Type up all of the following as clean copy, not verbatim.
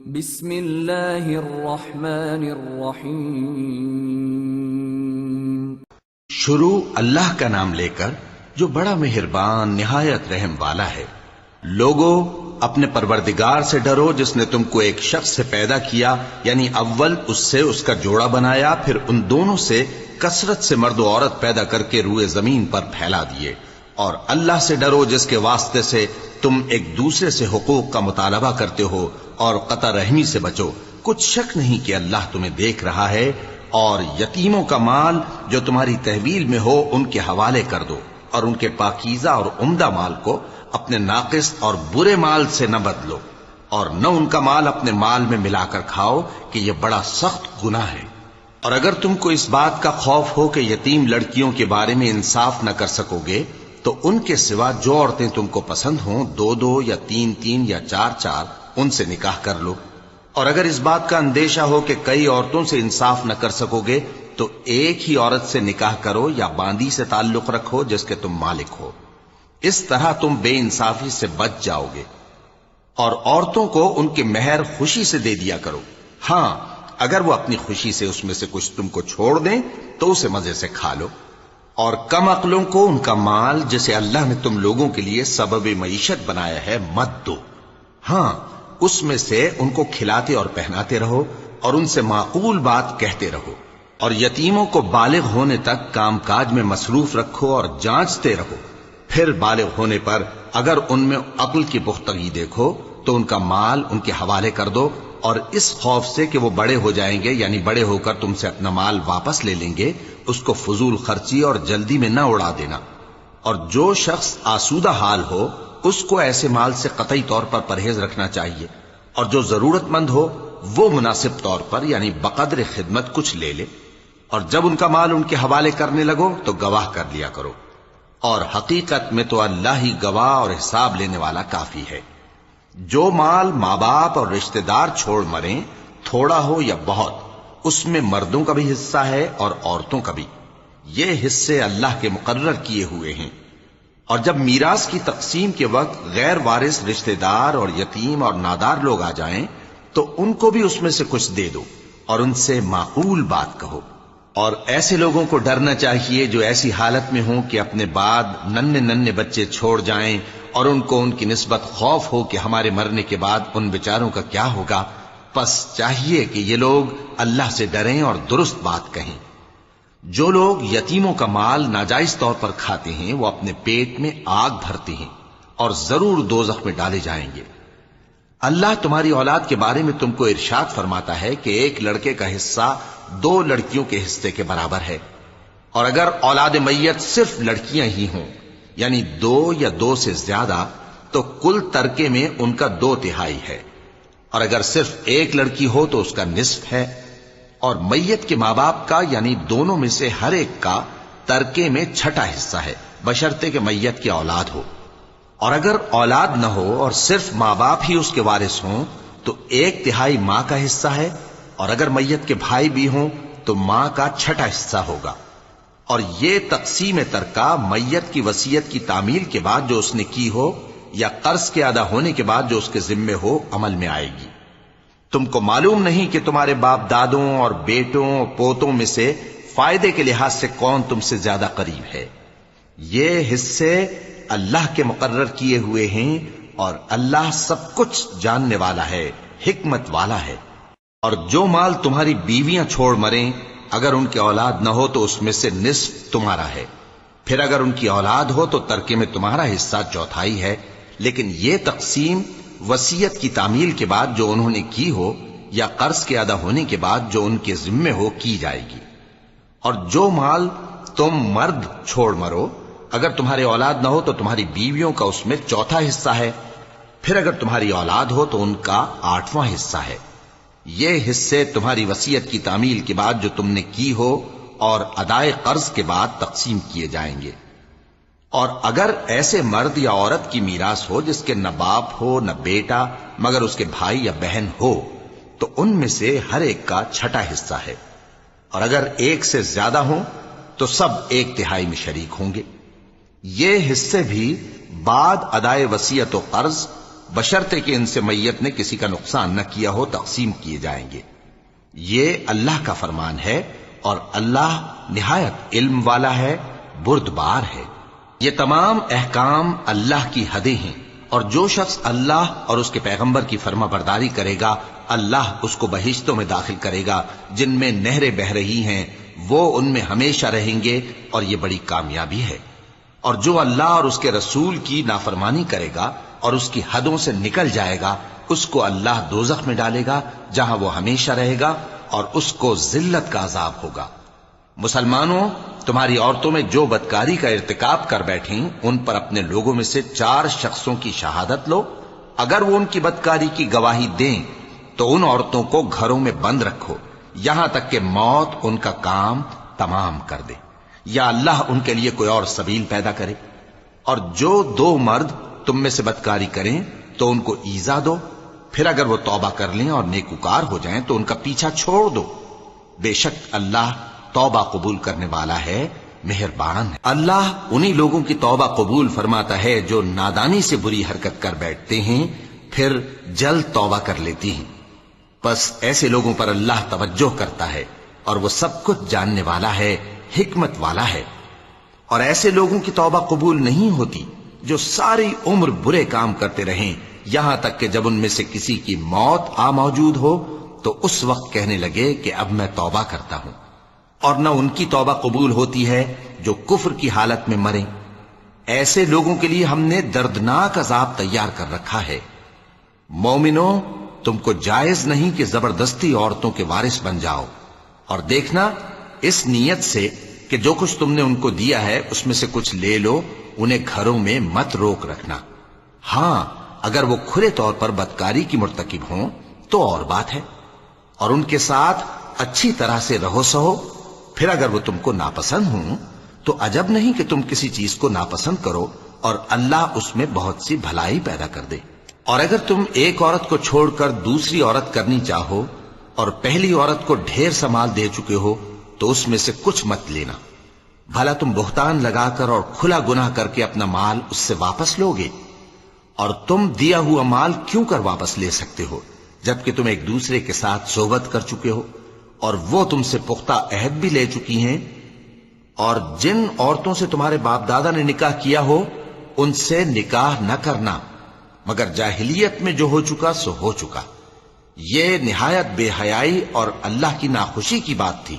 بسم اللہ الرحمن الرحیم۔ شروع اللہ کا نام لے کر جو بڑا مہربان نہایت رحم والا ہے۔ لوگو اپنے پروردگار سے ڈرو جس نے تم کو ایک شخص سے پیدا کیا، یعنی اول اس سے اس کا جوڑا بنایا، پھر ان دونوں سے کثرت سے مرد و عورت پیدا کر کے روئے زمین پر پھیلا دیے۔ اور اللہ سے ڈرو جس کے واسطے سے تم ایک دوسرے سے حقوق کا مطالبہ کرتے ہو، اور قطع رحمی سے بچو۔ کچھ شک نہیں کہ اللہ تمہیں دیکھ رہا ہے۔ اور یتیموں کا مال جو تمہاری تحویل میں ہو ان کے حوالے کر دو، اور ان کے پاکیزہ اور عمدہ مال کو اپنے ناقص اور برے مال سے نہ بدلو، اور نہ ان کا مال اپنے مال میں ملا کر کھاؤ کہ یہ بڑا سخت گناہ ہے۔ اور اگر تم کو اس بات کا خوف ہو کہ یتیم لڑکیوں کے بارے میں انصاف نہ کر سکو گے تو ان کے سوا جو عورتیں تم کو پسند ہوں، دو دو یا تین تین یا چار چار، ان سے نکاح کر لو۔ اور اگر اس بات کا اندیشہ ہو کہ کئی عورتوں سے انصاف نہ کر سکو گے تو ایک ہی عورت سے نکاح کرو یا باندی سے تعلق رکھو جس کے تم مالک ہو۔ اس طرح تم بے انصافی سے بچ جاؤ گے۔ اور عورتوں کو ان کے مہر خوشی سے دے دیا کرو۔ ہاں، اگر وہ اپنی خوشی سے اس میں سے کچھ تم کو چھوڑ دیں تو اسے مزے سے کھا لو۔ اور کم عقلوں کو ان کا مال جسے اللہ نے تم لوگوں کے لیے سبب معیشت بنایا ہے مت دو۔ ہاں، اس میں سے ان کو کھلاتے اور پہناتے رہو، اور ان سے معقول بات کہتے رہو۔ اور یتیموں کو بالغ ہونے تک کام کاج میں مصروف رکھو اور جانچتے رہو۔ پھر بالغ ہونے پر اگر ان میں عقل کی پختگی دیکھو تو ان کا مال ان کے حوالے کر دو، اور اس خوف سے کہ وہ بڑے ہو جائیں گے، یعنی بڑے ہو کر تم سے اپنا مال واپس لے لیں گے، اس کو فضول خرچی اور جلدی میں نہ اڑا دینا۔ اور جو شخص آسودہ حال ہو اس کو ایسے مال سے قطعی طور پر پرہیز رکھنا چاہیے، اور جو ضرورت مند ہو وہ مناسب طور پر یعنی بقدر خدمت کچھ لے لے۔ اور جب ان کا مال ان کے حوالے کرنے لگو تو گواہ کر لیا کرو، اور حقیقت میں تو اللہ ہی گواہ اور حساب لینے والا کافی ہے۔ جو مال ماں باپ اور رشتہ دار چھوڑ مریں، تھوڑا ہو یا بہت، اس میں مردوں کا بھی حصہ ہے اور عورتوں کا بھی۔ یہ حصے اللہ کے مقرر کیے ہوئے ہیں۔ اور جب میراث کی تقسیم کے وقت غیر وارث رشتہ دار اور یتیم اور نادار لوگ آ جائیں تو ان کو بھی اس میں سے کچھ دے دو، اور ان سے معقول بات کہو۔ اور ایسے لوگوں کو ڈرنا چاہیے جو ایسی حالت میں ہوں کہ اپنے بعد ننھے ننھے بچے چھوڑ جائیں، اور ان کو ان کی نسبت خوف ہو کہ ہمارے مرنے کے بعد ان بیچاروں کا کیا ہوگا۔ پس چاہیے کہ یہ لوگ اللہ سے ڈریں اور درست بات کہیں۔ جو لوگ یتیموں کا مال ناجائز طور پر کھاتے ہیں وہ اپنے پیٹ میں آگ بھرتے ہیں اور ضرور دوزخ میں ڈالے جائیں گے۔ اللہ تمہاری اولاد کے بارے میں تم کو ارشاد فرماتا ہے کہ ایک لڑکے کا حصہ دو لڑکیوں کے حصے کے برابر ہے۔ اور اگر اولاد میت صرف لڑکیاں ہی ہوں، یعنی دو یا دو سے زیادہ، تو کل ترکے میں ان کا 2/3 ہے۔ اور اگر صرف ایک لڑکی ہو تو اس کا نصف ہے۔ اور میت کے ماں باپ کا یعنی دونوں میں سے ہر ایک کا ترکے میں 6واں حصہ ہے، بشرطے کہ میت کی اولاد ہو۔ اور اگر اولاد نہ ہو اور صرف ماں باپ ہی اس کے وارث ہوں تو 1/3 ماں کا حصہ ہے۔ اور اگر میت کے بھائی بھی ہوں تو ماں کا 6واں حصہ ہوگا۔ اور یہ تقسیم ترکہ میت کی وصیت کی تعمیل کے بعد جو اس نے کی ہو یا قرض کے ادا ہونے کے بعد جو اس کے ذمے ہو عمل میں آئے گی۔ تم کو معلوم نہیں کہ تمہارے باپ دادوں اور بیٹوں اور پوتوں میں سے فائدے کے لحاظ سے کون تم سے زیادہ قریب ہے۔ یہ حصے اللہ کے مقرر کیے ہوئے ہیں، اور اللہ سب کچھ جاننے والا ہے، حکمت والا ہے۔ اور جو مال تمہاری بیویاں چھوڑ مریں، اگر ان کی اولاد نہ ہو تو اس میں سے نصف تمہارا ہے۔ پھر اگر ان کی اولاد ہو تو ترکے میں تمہارا حصہ 1/4 ہے۔ لیکن یہ تقسیم وصیت کی تعمیل کے بعد جو انہوں نے کی ہو یا قرض کے ادا ہونے کے بعد جو ان کے ذمے ہو کی جائے گی۔ اور جو مال تم مرد چھوڑ مرو، اگر تمہاری اولاد نہ ہو تو تمہاری بیویوں کا اس میں 1/4 حصہ ہے۔ پھر اگر تمہاری اولاد ہو تو ان کا 8واں حصہ ہے۔ یہ حصے تمہاری وصیت کی تعمیل کے بعد جو تم نے کی ہو اور ادائے قرض کے بعد تقسیم کیے جائیں گے۔ اور اگر ایسے مرد یا عورت کی میراث ہو جس کے نہ باپ ہو نہ بیٹا مگر اس کے بھائی یا بہن ہو تو ان میں سے ہر ایک کا 6واں حصہ ہے۔ اور اگر ایک سے زیادہ ہوں تو سب 1/3 میں شریک ہوں گے۔ یہ حصے بھی بعد ادائے وصیت و قرض بشرطے کہ ان سے میت نے کسی کا نقصان نہ کیا ہو تقسیم کیے جائیں گے۔ یہ اللہ کا فرمان ہے اور اللہ نہایت علم والا ہے، بردبار ہے۔ یہ تمام احکام اللہ کی حدیں ہیں، اور جو شخص اللہ اور اس کے پیغمبر کی فرما برداری کرے گا اللہ اس کو بہشتوں میں داخل کرے گا جن میں نہریں بہ رہی ہیں، وہ ان میں ہمیشہ رہیں گے، اور یہ بڑی کامیابی ہے۔ اور جو اللہ اور اس کے رسول کی نافرمانی کرے گا اور اس کی حدوں سے نکل جائے گا اس کو اللہ دوزخ میں ڈالے گا جہاں وہ ہمیشہ رہے گا، اور اس کو ذلت کا عذاب ہوگا۔ مسلمانوں، تمہاری عورتوں میں جو بدکاری کا ارتکاب کر بیٹھیں ان پر اپنے لوگوں میں سے 4 شخصوں کی شہادت لو۔ اگر وہ ان کی بدکاری کی گواہی دیں تو ان عورتوں کو گھروں میں بند رکھو یہاں تک کہ موت ان کا کام تمام کر دے، یا اللہ ان کے لیے کوئی اور سبیل پیدا کرے۔ اور جو 2 مرد تم میں سے بدکاری کریں تو ان کو ایذا دو، پھر اگر وہ توبہ کر لیں اور نیکوکار ہو جائیں تو ان کا پیچھا چھوڑ دو۔ بے شک اللہ توبہ قبول کرنے والا ہے، مہربان ہے۔ اللہ انہی لوگوں کی توبہ قبول فرماتا ہے جو نادانی سے بری حرکت کر بیٹھتے ہیں پھر جلد توبہ کر لیتی ہیں۔ پس ایسے لوگوں پر اللہ توجہ کرتا ہے اور وہ سب کچھ جاننے والا ہے، حکمت والا ہے۔ اور ایسے لوگوں کی توبہ قبول نہیں ہوتی جو ساری عمر برے کام کرتے رہیں یہاں تک کہ جب ان میں سے کسی کی موت آ موجود ہو تو اس وقت کہنے لگے کہ اب میں توبہ کرتا ہوں۔ اور نہ ان کی توبہ قبول ہوتی ہے جو کفر کی حالت میں مریں۔ ایسے لوگوں کے لیے ہم نے دردناک عذاب تیار کر رکھا ہے۔ مومنوں، تم کو جائز نہیں کہ زبردستی عورتوں کے وارث بن جاؤ، اور دیکھنا اس نیت سے کہ جو کچھ تم نے ان کو دیا ہے اس میں سے کچھ لے لو، انہیں گھروں میں مت روک رکھنا۔ ہاں، اگر وہ کھلے طور پر بدکاری کی مرتکب ہوں تو اور بات ہے، اور ان کے ساتھ اچھی طرح سے رہو سہو۔ پھر اگر وہ تم کو ناپسند ہوں تو عجب نہیں کہ تم کسی چیز کو ناپسند کرو، اور اللہ اس میں بہت سی بھلائی پیدا کر دے۔ اور اگر تم ایک عورت کو چھوڑ کر دوسری عورت کرنی چاہو اور پہلی عورت کو ڈھیر سا مال دے چکے ہو تو اس میں سے کچھ مت لینا، بھلا تم بہتان لگا کر اور کھلا گناہ کر کے اپنا مال اس سے واپس لوگے؟ اور تم دیا ہوا مال کیوں کر واپس لے سکتے ہو جبکہ تم ایک دوسرے کے ساتھ صحبت کر چکے ہو اور وہ تم سے پختہ عہد بھی لے چکی ہیں؟ اور جن عورتوں سے تمہارے باپ دادا نے نکاح کیا ہو ان سے نکاح نہ کرنا مگر جاہلیت میں جو ہو چکا سو ہو چکا۔ یہ نہایت بے حیائی اور اللہ کی ناخوشی کی بات تھی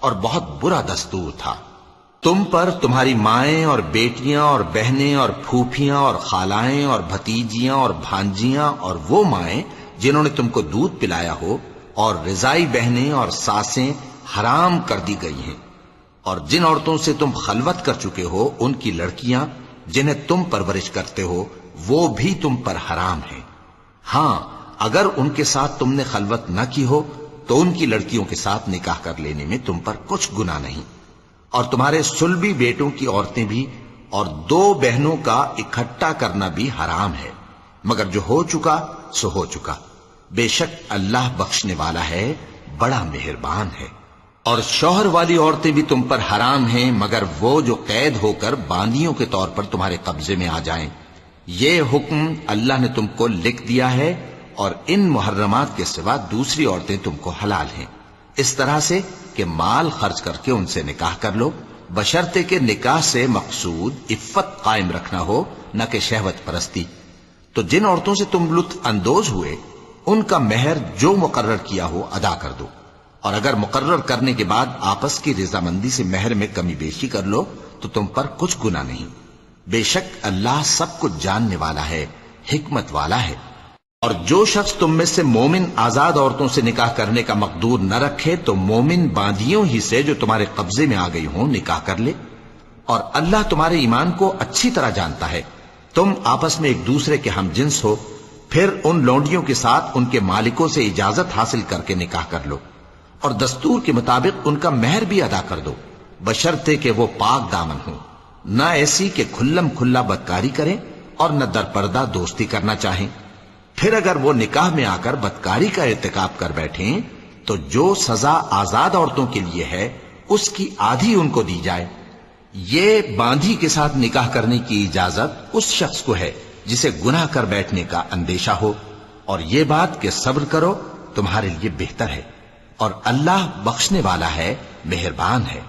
اور بہت برا دستور تھا۔ تم پر تمہاری مائیں اور بیٹیاں اور بہنیں اور پھوپھیاں اور خالائیں اور بھتیجیاں اور بھانجیاں اور وہ مائیں جنہوں نے تم کو دودھ پلایا ہو اور رضائی بہنیں اور ساسیں حرام کر دی گئی ہیں، اور جن عورتوں سے تم خلوت کر چکے ہو ان کی لڑکیاں جنہیں تم پرورش کرتے ہو وہ بھی تم پر حرام ہیں۔ ہاں، اگر ان کے ساتھ تم نے خلوت نہ کی ہو تو ان کی لڑکیوں کے ساتھ نکاح کر لینے میں تم پر کچھ گناہ نہیں، اور تمہارے صلبی بیٹوں کی عورتیں بھی اور 2 بہنوں کا اکٹھا کرنا بھی حرام ہے، مگر جو ہو چکا سو ہو چکا۔ بے شک اللہ بخشنے والا ہے، بڑا مہربان ہے۔ اور شوہر والی عورتیں بھی تم پر حرام ہیں مگر وہ جو قید ہو کر باندیوں کے طور پر تمہارے قبضے میں آ جائیں۔ یہ حکم اللہ نے تم کو لکھ دیا ہے، اور ان محرمات کے سوا دوسری عورتیں تم کو حلال ہیں، اس طرح سے کہ مال خرچ کر کے ان سے نکاح کر لو، بشرطے کہ نکاح سے مقصود عفت قائم رکھنا ہو نہ کہ شہوت پرستی۔ تو جن عورتوں سے تم لطف اندوز ہوئے ان کا مہر جو مقرر کیا ہو ادا کر دو، اور اگر مقرر کرنے کے بعد آپس کی رضامندی سے مہر میں کمی بیشی کر لو تو تم پر کچھ گناہ نہیں۔ بے شک اللہ سب کچھ جاننے والا ہے، حکمت والا ہے۔ اور جو شخص تم میں سے مومن آزاد عورتوں سے نکاح کرنے کا مقدور نہ رکھے تو مومن باندیوں ہی سے جو تمہارے قبضے میں آ گئی ہوں نکاح کر لے، اور اللہ تمہارے ایمان کو اچھی طرح جانتا ہے۔ تم آپس میں ایک دوسرے کے ہم جنس ہو، پھر ان لونڈیوں کے ساتھ ان کے مالکوں سے اجازت حاصل کر کے نکاح کر لو، اور دستور کے مطابق ان کا مہر بھی ادا کر دو، بشرطے کہ وہ پاک دامن ہوں، نہ ایسی کہ کھلم کھلا بدکاری کریں اور نہ در پردہ دوستی کرنا چاہیں۔ پھر اگر وہ نکاح میں آ کر بدکاری کا ارتکاب کر بیٹھیں تو جو سزا آزاد عورتوں کے لیے ہے اس کی آدھی ان کو دی جائے۔ یہ باندھی کے ساتھ نکاح کرنے کی اجازت اس شخص کو ہے جسے گناہ کر بیٹھنے کا اندیشہ ہو، اور یہ بات کہ صبر کرو تمہارے لیے بہتر ہے، اور اللہ بخشنے والا ہے، مہربان ہے۔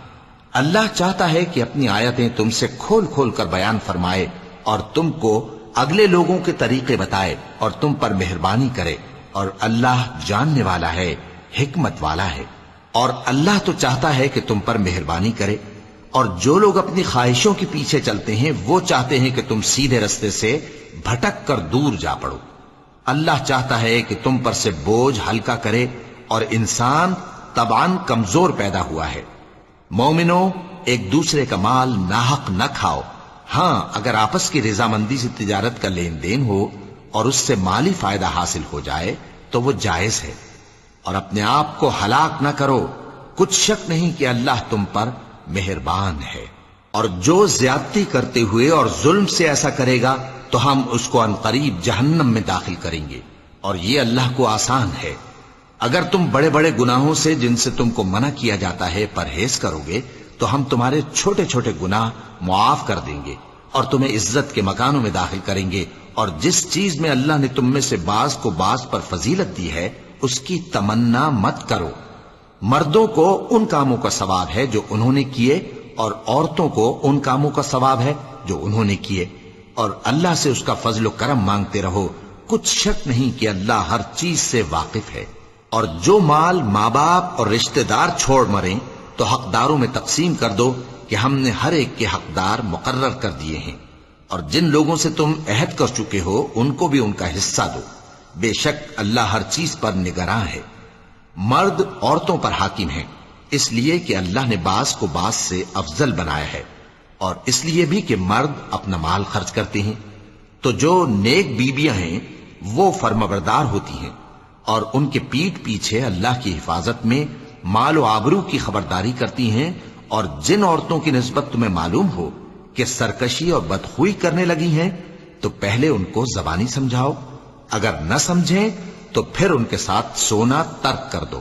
اللہ چاہتا ہے کہ اپنی آیتیں تم سے کھول کھول کر بیان فرمائے اور تم کو اگلے لوگوں کے طریقے بتائے اور تم پر مہربانی کرے، اور اللہ جاننے والا ہے، حکمت والا ہے۔ اور اللہ تو چاہتا ہے کہ تم پر مہربانی کرے، اور جو لوگ اپنی خواہشوں کے پیچھے چلتے ہیں وہ چاہتے ہیں کہ تم سیدھے رستے سے بھٹک کر دور جا پڑو۔ اللہ چاہتا ہے کہ تم پر سے بوجھ ہلکا کرے، اور انسان طبعاً کمزور پیدا ہوا ہے۔ مومنوں، ایک دوسرے کا مال ناحق نہ کھاؤ، ہاں اگر آپس کی رضامندی سے تجارت کا لین دین ہو اور اس سے مالی فائدہ حاصل ہو جائے تو وہ جائز ہے، اور اپنے آپ کو ہلاک نہ کرو، کچھ شک نہیں کہ اللہ تم پر مہربان ہے۔ اور جو زیادتی کرتے ہوئے اور ظلم سے ایسا کرے گا تو ہم اس کو عنقریب جہنم میں داخل کریں گے، اور یہ اللہ کو آسان ہے۔ اگر تم بڑے بڑے گناہوں سے جن سے تم کو منع کیا جاتا ہے پرہیز کرو گے تو ہم تمہارے چھوٹے چھوٹے گناہ معاف کر دیں گے اور تمہیں عزت کے مکانوں میں داخل کریں گے، اور جس چیز میں اللہ نے تم میں سے بعض کو بعض پر فضیلت دی ہے اس کی تمنا مت کرو۔ مردوں کو ان کاموں کا ثواب ہے جو انہوں نے کیے، اور عورتوں کو ان کاموں کا ثواب ہے جو انہوں نے کیے، اور اللہ سے اس کا فضل و کرم مانگتے رہو، کچھ شک نہیں کہ اللہ ہر چیز سے واقف ہے۔ اور جو مال ماں باپ اور رشتہ دار چھوڑ مریں تو حقداروں میں تقسیم کر دو کہ ہم نے ہر ایک کے حقدار مقرر کر دیے ہیں، اور جن لوگوں سے تم عہد کر چکے ہو ان کو بھی ان کا حصہ دو، بے شک اللہ ہر چیز پر نگراں ہے۔ مرد عورتوں پر حاکم ہیں، اس لیے کہ اللہ نے بعض کو بعض سے افضل بنایا ہے، اور اس لیے بھی کہ مرد اپنا مال خرچ کرتے ہیں، تو جو نیک بیویاں ہیں وہ فرمانبردار ہوتی ہیں، اور ان کے پیٹھ پیچھے اللہ کی حفاظت میں مال و آبرو کی خبرداری کرتی ہیں۔ اور جن عورتوں کی نسبت تمہیں معلوم ہو کہ سرکشی اور بدخوئی کرنے لگی ہیں تو پہلے ان کو زبانی سمجھاؤ، اگر نہ سمجھیں تو پھر ان کے ساتھ سونا ترک کر دو،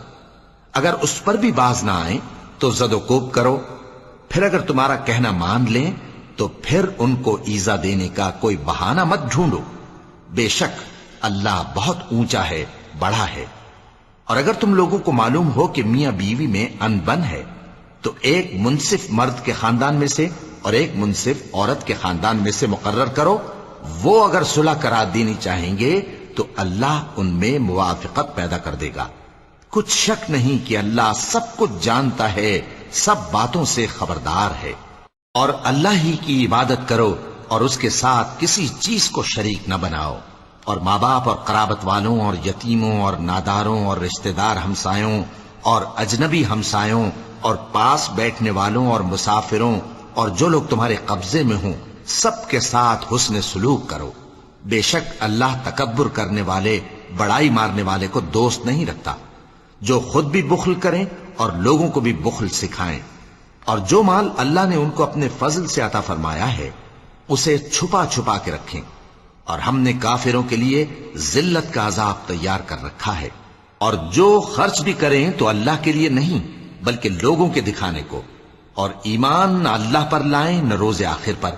اگر اس پر بھی باز نہ آئیں تو زد و کوب کرو، پھر اگر تمہارا کہنا مان لیں تو پھر ان کو ایذا دینے کا کوئی بہانہ مت ڈھونڈو، بے شک اللہ بہت اونچا ہے، بڑا ہے۔ اور اگر تم لوگوں کو معلوم ہو کہ میاں بیوی میں انبن ہے تو ایک منصف مرد کے خاندان میں سے اور ایک منصف عورت کے خاندان میں سے مقرر کرو، وہ اگر صلح کرا دینی چاہیں گے تو اللہ ان میں موافقت پیدا کر دے گا۔ کچھ شک نہیں کہ اللہ سب کچھ جانتا ہے، سب باتوں سے خبردار ہے۔ اور اللہ ہی کی عبادت کرو اور اس کے ساتھ کسی چیز کو شریک نہ بناؤ، اور ماں باپ اور قرابت والوں اور یتیموں اور ناداروں اور رشتہ دار ہمسایوں اور اجنبی ہمسایوں اور پاس بیٹھنے والوں اور مسافروں اور جو لوگ تمہارے قبضے میں ہوں سب کے ساتھ حسن سلوک کرو، بے شک اللہ تکبر کرنے والے، بڑائی مارنے والے کو دوست نہیں رکھتا۔ جو خود بھی بخل کریں اور لوگوں کو بھی بخل سکھائیں، اور جو مال اللہ نے ان کو اپنے فضل سے عطا فرمایا ہے اسے چھپا چھپا کے رکھیں، اور ہم نے کافروں کے لیے ذلت کا عذاب تیار کر رکھا ہے۔ اور جو خرچ بھی کریں تو اللہ کے لیے نہیں بلکہ لوگوں کے دکھانے کو، اور ایمان نہ اللہ پر لائیں نہ روز آخر پر،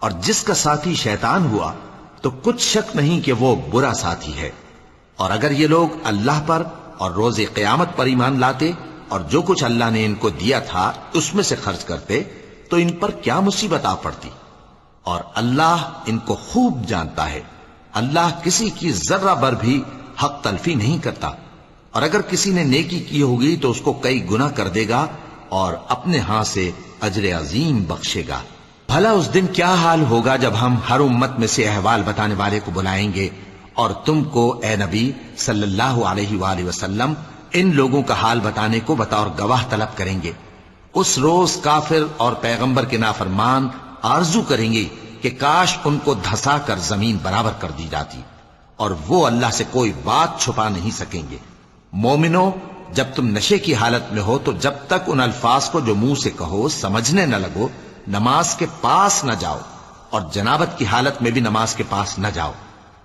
اور جس کا ساتھی شیطان ہوا تو کچھ شک نہیں کہ وہ برا ساتھی ہے۔ اور اگر یہ لوگ اللہ پر اور روز قیامت پر ایمان لاتے اور جو کچھ اللہ نے ان کو دیا تھا اس میں سے خرچ کرتے تو ان پر کیا مصیبت آ پڑتی، اور اللہ ان کو خوب جانتا ہے۔ اللہ کسی کی ذرہ بر بھی حق تلفی نہیں کرتا، اور اگر کسی نے نیکی کی ہوگی تو اس کو کئی گنا کر دے گا اور اپنے ہاں سے اجر عظیم بخشے گا۔ بھلا اس دن کیا حال ہوگا جب ہم ہر امت میں سے احوال بتانے والے کو بلائیں گے اور تم کو اے نبی صلی اللہ علیہ وآلہ وسلم ان لوگوں کا حال بتانے کو بطور گواہ طلب کریں گے۔ اس روز کافر اور پیغمبر کے نافرمان آرزو کریں گے کہ کاش ان کو دھسا کر زمین برابر کر دی جاتی، اور وہ اللہ سے کوئی بات چھپا نہیں سکیں گے۔ مومنو، جب تم نشے کی حالت میں ہو تو جب تک ان الفاظ کو جو منہ سے کہو سمجھنے نہ لگو نماز کے پاس نہ جاؤ، اور جنابت کی حالت میں بھی نماز کے پاس نہ جاؤ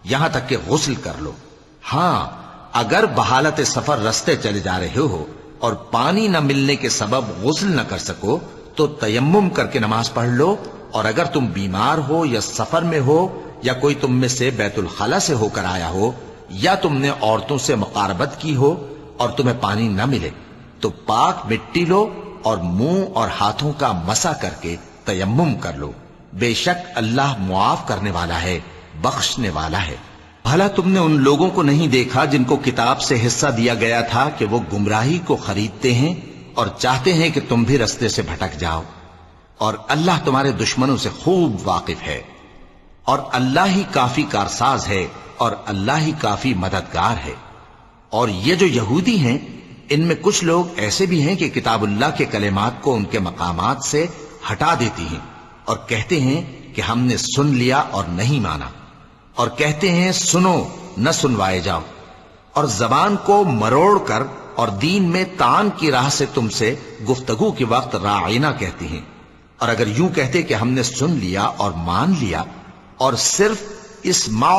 یہاں تک کہ غسل کر لو۔ ہاں، اگر بحالت سفر رستے چلے جا رہے ہو اور پانی نہ ملنے کے سبب غسل نہ کر سکو تو تیمم کر کے نماز پڑھ لو، اور اگر تم بیمار ہو یا سفر میں ہو یا کوئی تم میں سے بیت الخلا سے ہو کر آیا ہو، یا تم نے عورتوں سے مقاربت کی ہو اور تمہیں پانی نہ ملے، تو پاک مٹی لو اور منہ اور ہاتھوں کا مسح کر کے تیمم کر لو، بے شک اللہ معاف کرنے والا ہے، بخشنے والا ہے۔ بھلا تم نے ان لوگوں کو نہیں دیکھا جن کو کتاب سے حصہ دیا گیا تھا کہ وہ گمراہی کو خریدتے ہیں اور چاہتے ہیں کہ تم بھی رستے سے بھٹک جاؤ، اور اللہ تمہارے دشمنوں سے خوب واقف ہے، اور اللہ ہی کافی کارساز ہے، اور اللہ ہی کافی مددگار ہے۔ اور یہ جو یہودی ہیں، ان میں کچھ لوگ ایسے بھی ہیں کہ کتاب اللہ کے کلمات کو ان کے مقامات سے ہٹا دیتی ہیں، اور کہتے ہیں کہ ہم نے سن لیا اور نہیں مانا، اور کہتے ہیں سنو نہ سنوائے جاؤ، اور زبان کو مروڑ کر اور دین میں طعن کی راہ سے تم سے گفتگو کے وقت راعینا کہتی ہیں۔ اور اگر یوں کہتے کہ ہم نے سن لیا اور مان لیا، اور صرف اسمع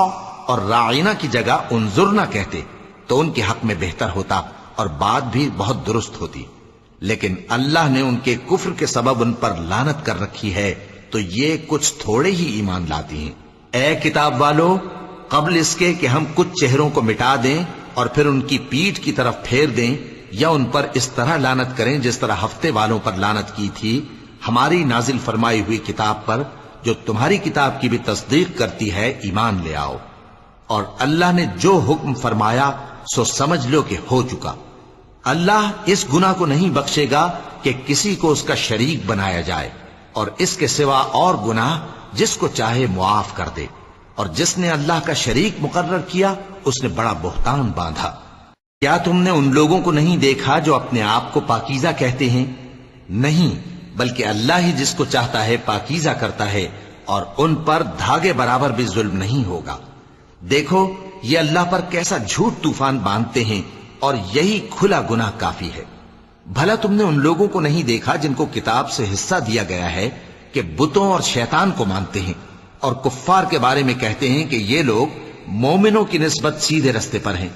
اور راعینا کی جگہ انظرنا کہتے، تو ان کے حق میں بہتر ہوتا اور بات بھی بہت درست ہوتی، لیکن اللہ نے ان کے کفر کے سبب ان پر لعنت کر رکھی ہے، تو یہ کچھ تھوڑے ہی ایمان لاتی ہیں۔ اے کتاب والو، قبل اس کے کہ ہم کچھ چہروں کو مٹا دیں اور پھر ان کی پیٹھ کی طرف پھیر دیں یا ان پر اس طرح لعنت کریں جس طرح ہفتے والوں پر لعنت کی تھی، ہماری نازل فرمائی ہوئی کتاب پر جو تمہاری کتاب کی بھی تصدیق کرتی ہے ایمان لے آؤ، اور اللہ نے جو حکم فرمایا سو سمجھ لو کہ ہو چکا۔ اللہ اس گناہ کو نہیں بخشے گا کہ کسی کو اس کا شریک بنایا جائے، اور اس کے سوا اور گناہ جس کو چاہے معاف کر دے، اور جس نے اللہ کا شریک مقرر کیا اس نے بڑا بہتان باندھا۔ کیا تم نے ان لوگوں کو نہیں دیکھا جو اپنے آپ کو پاکیزہ کہتے ہیں؟ نہیں، بلکہ اللہ ہی جس کو چاہتا ہے پاکیزہ کرتا ہے، اور ان پر دھاگے برابر بھی ظلم نہیں ہوگا۔ دیکھو یہ اللہ پر کیسا جھوٹ طوفان باندھتے ہیں، اور یہی کھلا گناہ کافی ہے۔ بھلا تم نے ان لوگوں کو نہیں دیکھا جن کو کتاب سے حصہ دیا گیا ہے کہ بتوں اور شیطان کو مانتے ہیں، اور کفار کے بارے میں کہتے ہیں کہ یہ لوگ مومنوں کی نسبت سیدھے رستے پر ہیں۔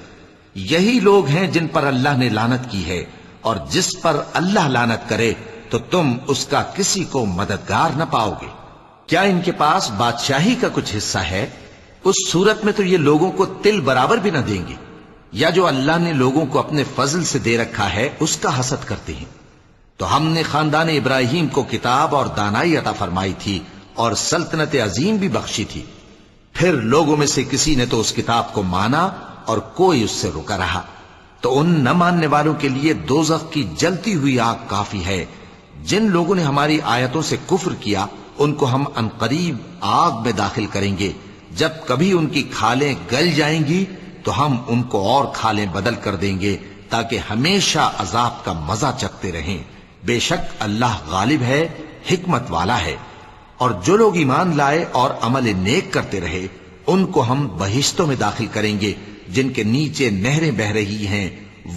یہی لوگ ہیں جن پر اللہ نے لعنت کی ہے، اور جس پر اللہ لعنت کرے تو تم اس کا کسی کو مددگار نہ پاؤ گے۔ کیا ان کے پاس بادشاہی کا کچھ حصہ ہے؟ اس صورت میں تو یہ لوگوں کو تل برابر بھی نہ دیں گے، یا جو اللہ نے لوگوں کو اپنے فضل سے دے رکھا ہے اس کا حسد کرتے ہیں۔ تو ہم نے خاندان ابراہیم کو کتاب اور دانائی عطا فرمائی تھی اور سلطنت عظیم بھی بخشی تھی، پھر لوگوں میں سے کسی نے تو اس کتاب کو مانا اور کوئی اس سے رکا رہا، تو ان نہ ماننے والوں کے لیے دوزخ کی جلتی ہوئی آگ کافی ہے۔ جن لوگوں نے ہماری آیتوں سے کفر کیا ان کو ہم عنقریب آگ میں داخل کریں گے، جب کبھی ان کی کھالیں گل جائیں گی تو ہم ان کو اور کھالیں بدل کر دیں گے تاکہ ہمیشہ عذاب کا مزہ چکھتے رہیں۔ بے شک اللہ غالب ہے، حکمت والا ہے۔ اور جو لوگ ایمان لائے اور عمل نیک کرتے رہے ان کو ہم بہشتوں میں داخل کریں گے جن کے نیچے نہریں بہ رہی ہیں،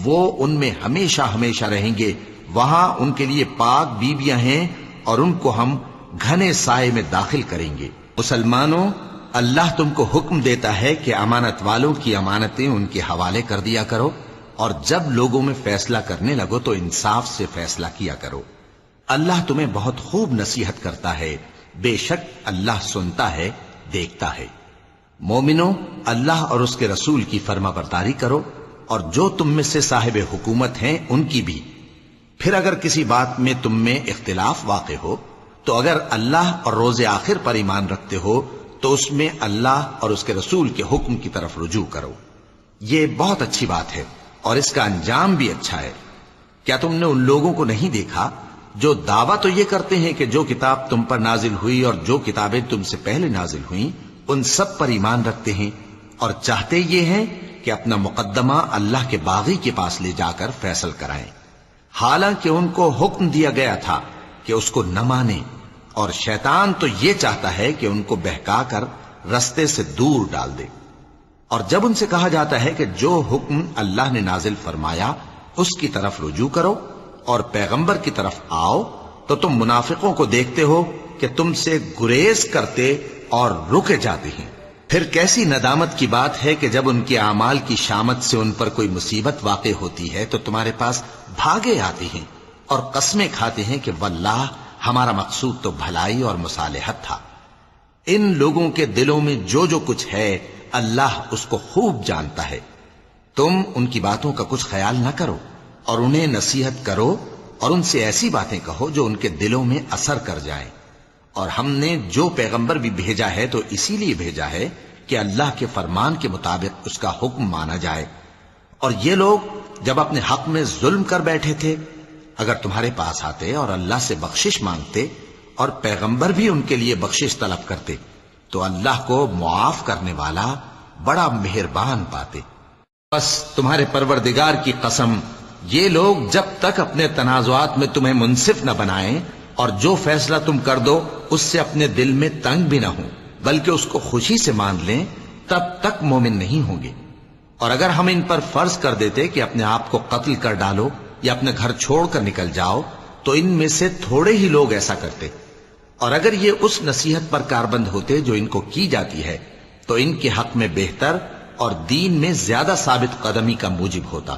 وہ ان میں ہمیشہ ہمیشہ رہیں گے، وہاں ان کے لیے پاک بیویاں ہیں اور ان کو ہم گھنے سائے میں داخل کریں گے۔ مسلمانوں، اللہ تم کو حکم دیتا ہے کہ امانت والوں کی امانتیں ان کے حوالے کر دیا کرو، اور جب لوگوں میں فیصلہ کرنے لگو تو انصاف سے فیصلہ کیا کرو۔ اللہ تمہیں بہت خوب نصیحت کرتا ہے، بے شک اللہ سنتا ہے، دیکھتا ہے۔ مومنوں، اللہ اور اس کے رسول کی فرما برداری کرو، اور جو تم میں سے صاحب حکومت ہیں ان کی بھی۔ پھر اگر کسی بات میں تم میں اختلاف واقع ہو تو اگر اللہ اور روز آخر پر ایمان رکھتے ہو تو اس میں اللہ اور اس کے رسول کے حکم کی طرف رجوع کرو۔ یہ بہت اچھی بات ہے اور اس کا انجام بھی اچھا ہے۔ کیا تم نے ان لوگوں کو نہیں دیکھا جو دعویٰ تو یہ کرتے ہیں کہ جو کتاب تم پر نازل ہوئی اور جو کتابیں تم سے پہلے نازل ہوئیں ان سب پر ایمان رکھتے ہیں، اور چاہتے یہ ہیں کہ اپنا مقدمہ اللہ کے باغی کے پاس لے جا کر فیصل کرائیں، حالانکہ ان کو حکم دیا گیا تھا کہ اس کو نہ مانیں، اور شیطان تو یہ چاہتا ہے کہ ان کو بہکا کر رستے سے دور ڈال دے۔ اور جب ان سے کہا جاتا ہے کہ جو حکم اللہ نے نازل فرمایا اس کی طرف رجوع کرو اور پیغمبر کی طرف آؤ، تو تم منافقوں کو دیکھتے ہو کہ تم سے گریز کرتے اور رکے جاتے ہیں۔ پھر کیسی ندامت کی بات ہے کہ جب ان کے اعمال کی شامت سے ان پر کوئی مصیبت واقع ہوتی ہے تو تمہارے پاس بھاگے آتے ہیں اور قسمیں کھاتے ہیں کہ واللہ ہمارا مقصود تو بھلائی اور مصالحت تھا۔ ان لوگوں کے دلوں میں جو جو کچھ ہے اللہ اس کو خوب جانتا ہے. تم ان کی باتوں کا کچھ خیال نہ کرو اور انہیں نصیحت کرو اور ان سے ایسی باتیں کہو جو ان کے دلوں میں اثر کر جائیں. اور ہم نے جو پیغمبر بھی بھیجا ہے تو اسی لیے بھیجا ہے کہ اللہ کے فرمان کے مطابق اس کا حکم مانا جائے. اور یہ لوگ جب اپنے حق میں ظلم کر بیٹھے تھے، اگر تمہارے پاس آتے اور اللہ سے بخشش مانگتے اور پیغمبر بھی ان کے لیے بخشش طلب کرتے تو اللہ کو معاف کرنے والا بڑا مہربان پاتے. بس تمہارے پروردگار کی قسم، یہ لوگ جب تک اپنے تنازعات میں تمہیں منصف نہ بنائیں اور جو فیصلہ تم کر دو اس سے اپنے دل میں تنگ بھی نہ ہوں بلکہ اس کو خوشی سے مان لیں، تب تک مومن نہیں ہوں گے. اور اگر ہم ان پر فرض کر دیتے کہ اپنے آپ کو قتل کر ڈالو یا اپنے گھر چھوڑ کر نکل جاؤ تو ان میں سے تھوڑے ہی لوگ ایسا کرتے. اور اگر یہ اس نصیحت پر کاربند ہوتے جو ان کو کی جاتی ہے تو ان کے حق میں بہتر اور دین میں زیادہ ثابت قدمی کا موجب ہوتا.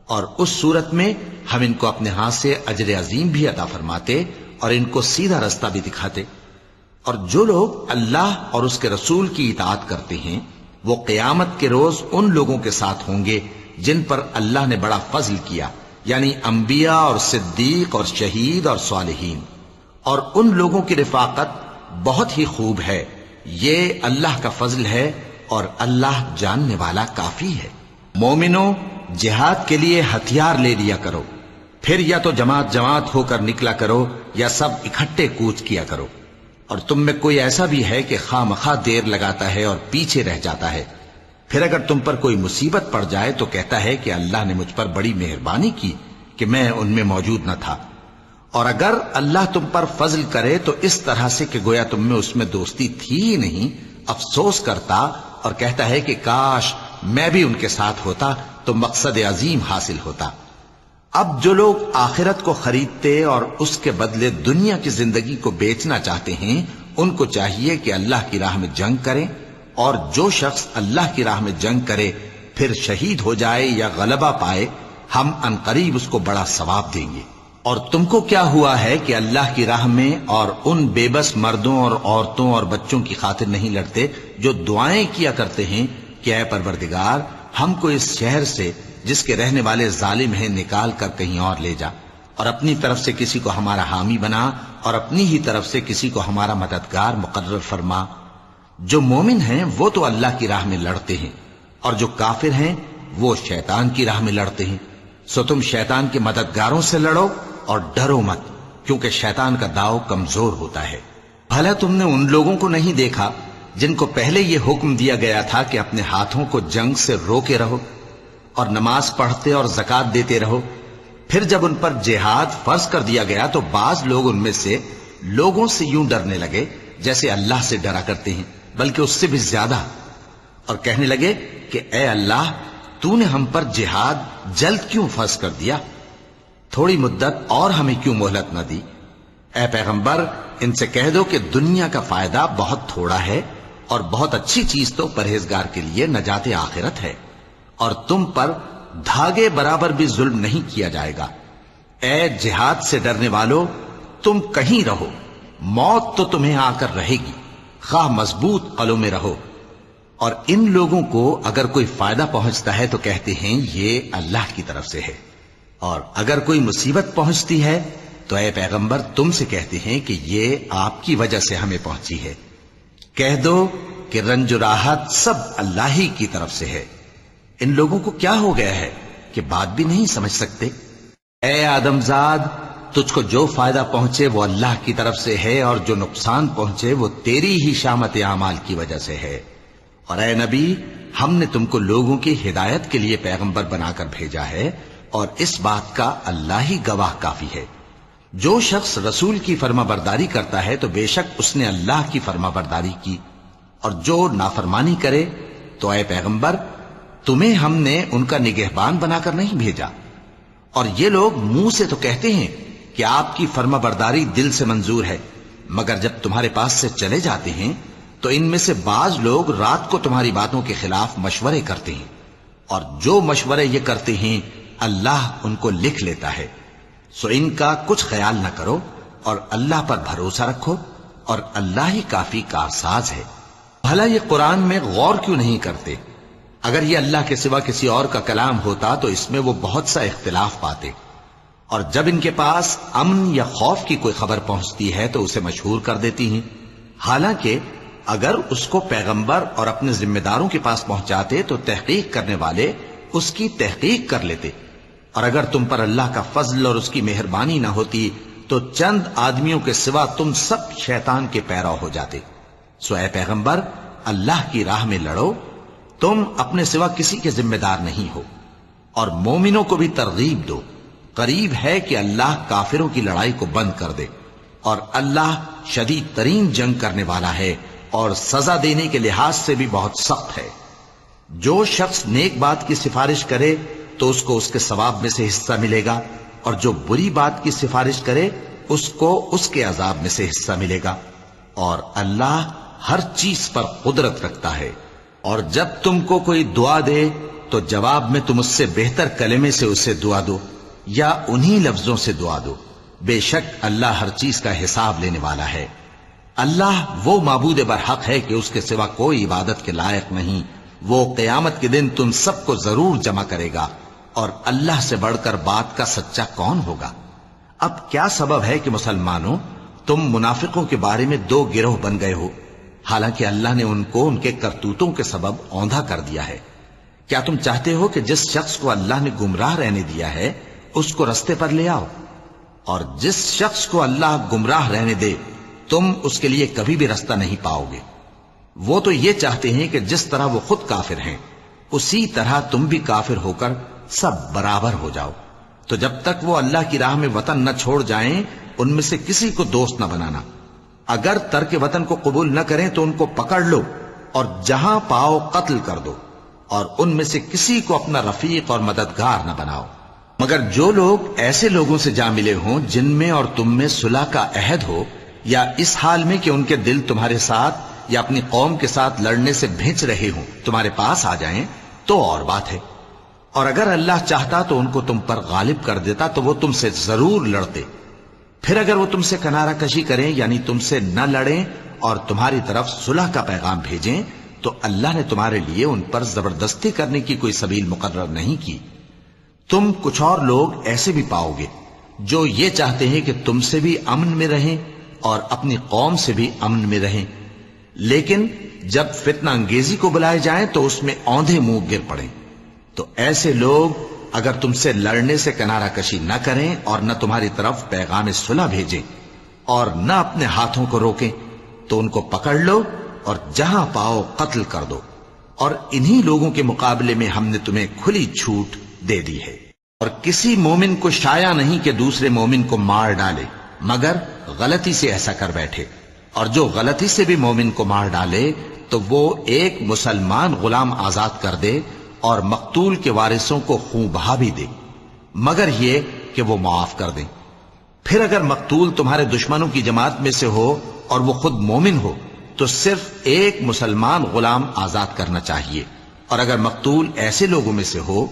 اور اس صورت میں ہم ان کو اپنے ہاتھ سے اجر عظیم بھی عطا فرماتے اور ان کو سیدھا رستہ بھی دکھاتے. اور جو لوگ اللہ اور اس کے رسول کی اطاعت کرتے ہیں وہ قیامت کے روز ان لوگوں کے ساتھ ہوں گے جن پر اللہ نے بڑا فضل کیا، یعنی انبیاء اور صدیق اور شہید اور صالحین. اور ان لوگوں کی رفاقت بہت ہی خوب ہے. یہ اللہ کا فضل ہے اور اللہ جاننے والا کافی ہے. مومنوں، جہاد کے لیے ہتھیار لے لیا کرو، پھر یا تو جماعت جماعت ہو کر نکلا کرو یا سب اکٹھے کوچ کیا کرو. اور تم میں کوئی ایسا بھی ہے کہ خواہ مخواہ دیر لگاتا ہے اور پیچھے رہ جاتا ہے، پھر اگر تم پر کوئی مصیبت پڑ جائے تو کہتا ہے کہ اللہ نے مجھ پر بڑی مہربانی کی کہ میں ان میں موجود نہ تھا. اور اگر اللہ تم پر فضل کرے تو اس طرح سے کہ گویا تم میں اس میں دوستی تھی ہی نہیں، افسوس کرتا اور کہتا ہے کہ کاش میں بھی ان کے ساتھ ہوتا تو مقصد عظیم حاصل ہوتا. اب جو لوگ آخرت کو خریدتے اور اس کے بدلے دنیا کی زندگی کو بیچنا چاہتے ہیں ان کو چاہیے کہ اللہ کی راہ میں جنگ کریں، اور جو شخص اللہ کی راہ میں جنگ کرے پھر شہید ہو جائے یا غلبہ پائے ہم عنقریب اس کو بڑا ثواب دیں گے. اور تم کو کیا ہوا ہے کہ اللہ کی راہ میں اور ان بے بس مردوں اور عورتوں اور بچوں کی خاطر نہیں لڑتے جو دعائیں کیا کرتے ہیں کہ اے پروردگار ہم کو اس شہر سے جس کے رہنے والے ظالم ہیں نکال کر کہیں اور لے جا، اور اپنی طرف سے کسی کو ہمارا حامی بنا اور اپنی ہی طرف سے کسی کو ہمارا مددگار مقرر فرما. جو مومن ہیں وہ تو اللہ کی راہ میں لڑتے ہیں اور جو کافر ہیں وہ شیطان کی راہ میں لڑتے ہیں. سو تم شیطان کے مددگاروں سے لڑو اور ڈرو مت، کیونکہ شیطان کا داؤ کمزور ہوتا ہے. بھلا تم نے ان لوگوں کو نہیں دیکھا جن کو پہلے یہ حکم دیا گیا تھا کہ اپنے ہاتھوں کو جنگ سے روکے رہو اور نماز پڑھتے اور زکوٰۃ دیتے رہو، پھر جب ان پر جہاد فرض کر دیا گیا تو بعض لوگ ان میں سے لوگوں سے یوں ڈرنے لگے جیسے اللہ سے ڈرا کرتے ہیں، بلکہ اس سے بھی زیادہ، اور کہنے لگے کہ اے اللہ تو نے ہم پر جہاد جلد کیوں فرض کر دیا، تھوڑی مدت اور ہمیں کیوں مہلت نہ دی. اے پیغمبر ان سے کہہ دو کہ دنیا کا فائدہ بہت تھوڑا ہے اور بہت اچھی چیز تو پرہیزگار کے لیے نجات آخرت ہے، اور تم پر دھاگے برابر بھی ظلم نہیں کیا جائے گا. اے جہاد سے ڈرنے والو تم کہیں رہو، موت تو تمہیں آ کر رہے گی، خواہ مضبوط قلعوں میں رہو. اور ان لوگوں کو اگر کوئی فائدہ پہنچتا ہے تو کہتے ہیں یہ اللہ کی طرف سے ہے، اور اگر کوئی مصیبت پہنچتی ہے تو اے پیغمبر تم سے کہتے ہیں کہ یہ آپ کی وجہ سے ہمیں پہنچی ہے. کہہ دو کہ رنج و راحت سب اللہ ہی کی طرف سے ہے. ان لوگوں کو کیا ہو گیا ہے کہ بات بھی نہیں سمجھ سکتے. اے آدم زاد تجھ کو جو فائدہ پہنچے وہ اللہ کی طرف سے ہے اور جو نقصان پہنچے وہ تیری ہی شامت اعمال کی وجہ سے ہے. اور اے نبی ہم نے تم کو لوگوں کی ہدایت کے لیے پیغمبر بنا کر بھیجا ہے اور اس بات کا اللہ ہی گواہ کافی ہے. جو شخص رسول کی فرما برداری کرتا ہے تو بے شک اس نے اللہ کی فرما برداری کی، اور جو نافرمانی کرے تو اے پیغمبر تمہیں ہم نے ان کا نگہبان بنا کر نہیں بھیجا. اور یہ لوگ منہ سے تو کہتے ہیں کہ آپ کی فرما برداری دل سے منظور ہے، مگر جب تمہارے پاس سے چلے جاتے ہیں تو ان میں سے بعض لوگ رات کو تمہاری باتوں کے خلاف مشورے کرتے ہیں، اور جو مشورے یہ کرتے ہیں اللہ ان کو لکھ لیتا ہے. سو ان کا کچھ خیال نہ کرو اور اللہ پر بھروسہ رکھو اور اللہ ہی کافی کارساز ہے۔ بھلا یہ قرآن میں غور کیوں نہیں کرتے؟ اگر یہ اللہ کے سوا کسی اور کا کلام ہوتا تو اس میں وہ بہت سا اختلاف پاتے، اور جب ان کے پاس امن یا خوف کی کوئی خبر پہنچتی ہے تو اسے مشہور کر دیتی ہیں، حالانکہ اگر اس کو پیغمبر اور اپنے ذمہ داروں کے پاس پہنچاتے تو تحقیق کرنے والے اس کی تحقیق کر لیتے، اور اگر تم پر اللہ کا فضل اور اس کی مہربانی نہ ہوتی تو چند آدمیوں کے سوا تم سب شیطان کے پیرو ہو جاتے۔ سو اے پیغمبر، اللہ کی راہ میں لڑو، تم اپنے سوا کسی کے ذمہ دار نہیں ہو، اور مومنوں کو بھی ترغیب دو، قریب ہے کہ اللہ کافروں کی لڑائی کو بند کر دے، اور اللہ شدید ترین جنگ کرنے والا ہے اور سزا دینے کے لحاظ سے بھی بہت سخت ہے۔ جو شخص نیک بات کی سفارش کرے تو اس کو اس کے ثواب میں سے حصہ ملے گا، اور جو بری بات کی سفارش کرے اس کو اس کے عذاب میں سے حصہ ملے گا، اور اللہ ہر چیز پر قدرت رکھتا ہے۔ اور جب تم کو کوئی دعا دے تو جواب میں تم اس سے بہتر کلمے سے اسے دعا دو یا انہی لفظوں سے دعا دو، بے شک اللہ ہر چیز کا حساب لینے والا ہے۔ اللہ وہ معبود برحق ہے کہ اس کے سوا کوئی عبادت کے لائق نہیں، وہ قیامت کے دن تم سب کو ضرور جمع کرے گا، اور اللہ سے بڑھ کر بات کا سچا کون ہوگا؟ اب کیا سبب ہے کہ مسلمانوں تم منافقوں کے بارے میں دو گروہ بن گئے ہو، حالانکہ اللہ نے ان کو ان کے کرتوتوں کے سبب اوندھا کر دیا ہے؟ کیا تم چاہتے ہو کہ جس شخص کو اللہ نے گمراہ رہنے دیا ہے اس کو رستے پر لے آؤ، اور جس شخص کو اللہ گمراہ رہنے دے تم اس کے لیے کبھی بھی رستہ نہیں پاؤ گے؟ وہ تو یہ چاہتے ہیں کہ جس طرح وہ خود کافر ہیں اسی طرح تم بھی کافر ہو کر سب برابر ہو جاؤ۔ تو جب تک وہ اللہ کی راہ میں وطن نہ چھوڑ جائیں ان میں سے کسی کو دوست نہ بنانا، اگر ترک وطن کو قبول نہ کریں تو ان کو پکڑ لو اور جہاں پاؤ قتل کر دو، اور ان میں سے کسی کو اپنا رفیق اور مددگار نہ بناؤ، مگر جو لوگ ایسے لوگوں سے جا ملے ہوں جن میں اور تم میں صلح کا عہد ہو، یا اس حال میں کہ ان کے دل تمہارے ساتھ یا اپنی قوم کے ساتھ لڑنے سے بھنچ رہے ہوں تمہارے پاس آ جائیں تو اور بات ہے، اور اگر اللہ چاہتا تو ان کو تم پر غالب کر دیتا تو وہ تم سے ضرور لڑتے۔ پھر اگر وہ تم سے کنارہ کشی کریں یعنی تم سے نہ لڑیں اور تمہاری طرف صلح کا پیغام بھیجیں تو اللہ نے تمہارے لیے ان پر زبردستی کرنے کی کوئی سبیل مقرر نہیں کی۔ تم کچھ اور لوگ ایسے بھی پاؤ گے جو یہ چاہتے ہیں کہ تم سے بھی امن میں رہیں اور اپنی قوم سے بھی امن میں رہیں، لیکن جب فتنہ انگیزی کو بلائے جائیں تو اس میں اوندھے منہ گر پڑیں۔ تو ایسے لوگ اگر تم سے لڑنے سے کنارہ کشی نہ کریں اور نہ تمہاری طرف پیغام صلح بھیجیں اور نہ اپنے ہاتھوں کو روکیں تو ان کو پکڑ لو اور جہاں پاؤ قتل کر دو، اور انہی لوگوں کے مقابلے میں ہم نے تمہیں کھلی چھوٹ دے دی ہے۔ اور کسی مومن کو شایع نہیں کہ دوسرے مومن کو مار ڈالے مگر غلطی سے ایسا کر بیٹھے، اور جو غلطی سے بھی مومن کو مار ڈالے تو وہ ایک مسلمان غلام آزاد کر دے اور مقتول کے وارثوں کو خون بہا بھی دے، مگر یہ کہ وہ معاف کر دیں۔ پھر اگر مقتول تمہارے دشمنوں کی جماعت میں سے ہو اور وہ خود مومن ہو تو صرف ایک مسلمان غلام آزاد کرنا چاہیے، اور اگر مقتول ایسے لوگوں میں سے ہو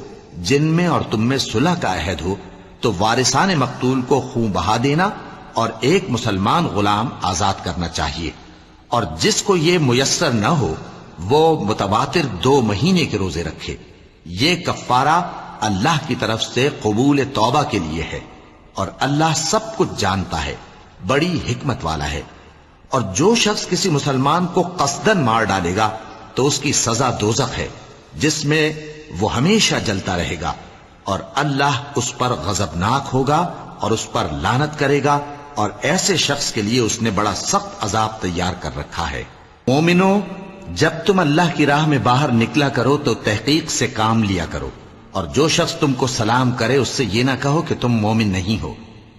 جن میں اور تم میں صلح کا عہد ہو تو وارثان مقتول کو خون بہا دینا اور ایک مسلمان غلام آزاد کرنا چاہیے، اور جس کو یہ میسر نہ ہو وہ متواتر 2 مہینے کے روزے رکھے۔ یہ کفارہ اللہ کی طرف سے قبول توبہ کے لیے ہے، اور اللہ سب کچھ جانتا ہے، بڑی حکمت والا ہے۔ اور جو شخص کسی مسلمان کو قصدن مار ڈالے گا تو اس کی سزا دوزخ ہے جس میں وہ ہمیشہ جلتا رہے گا، اور اللہ اس پر غضبناک ہوگا اور اس پر لعنت کرے گا، اور ایسے شخص کے لیے اس نے بڑا سخت عذاب تیار کر رکھا ہے۔ مومنوں، جب تم اللہ کی راہ میں باہر نکلا کرو تو تحقیق سے کام لیا کرو، اور جو شخص تم کو سلام کرے اس سے یہ نہ کہو کہ تم مومن نہیں ہو،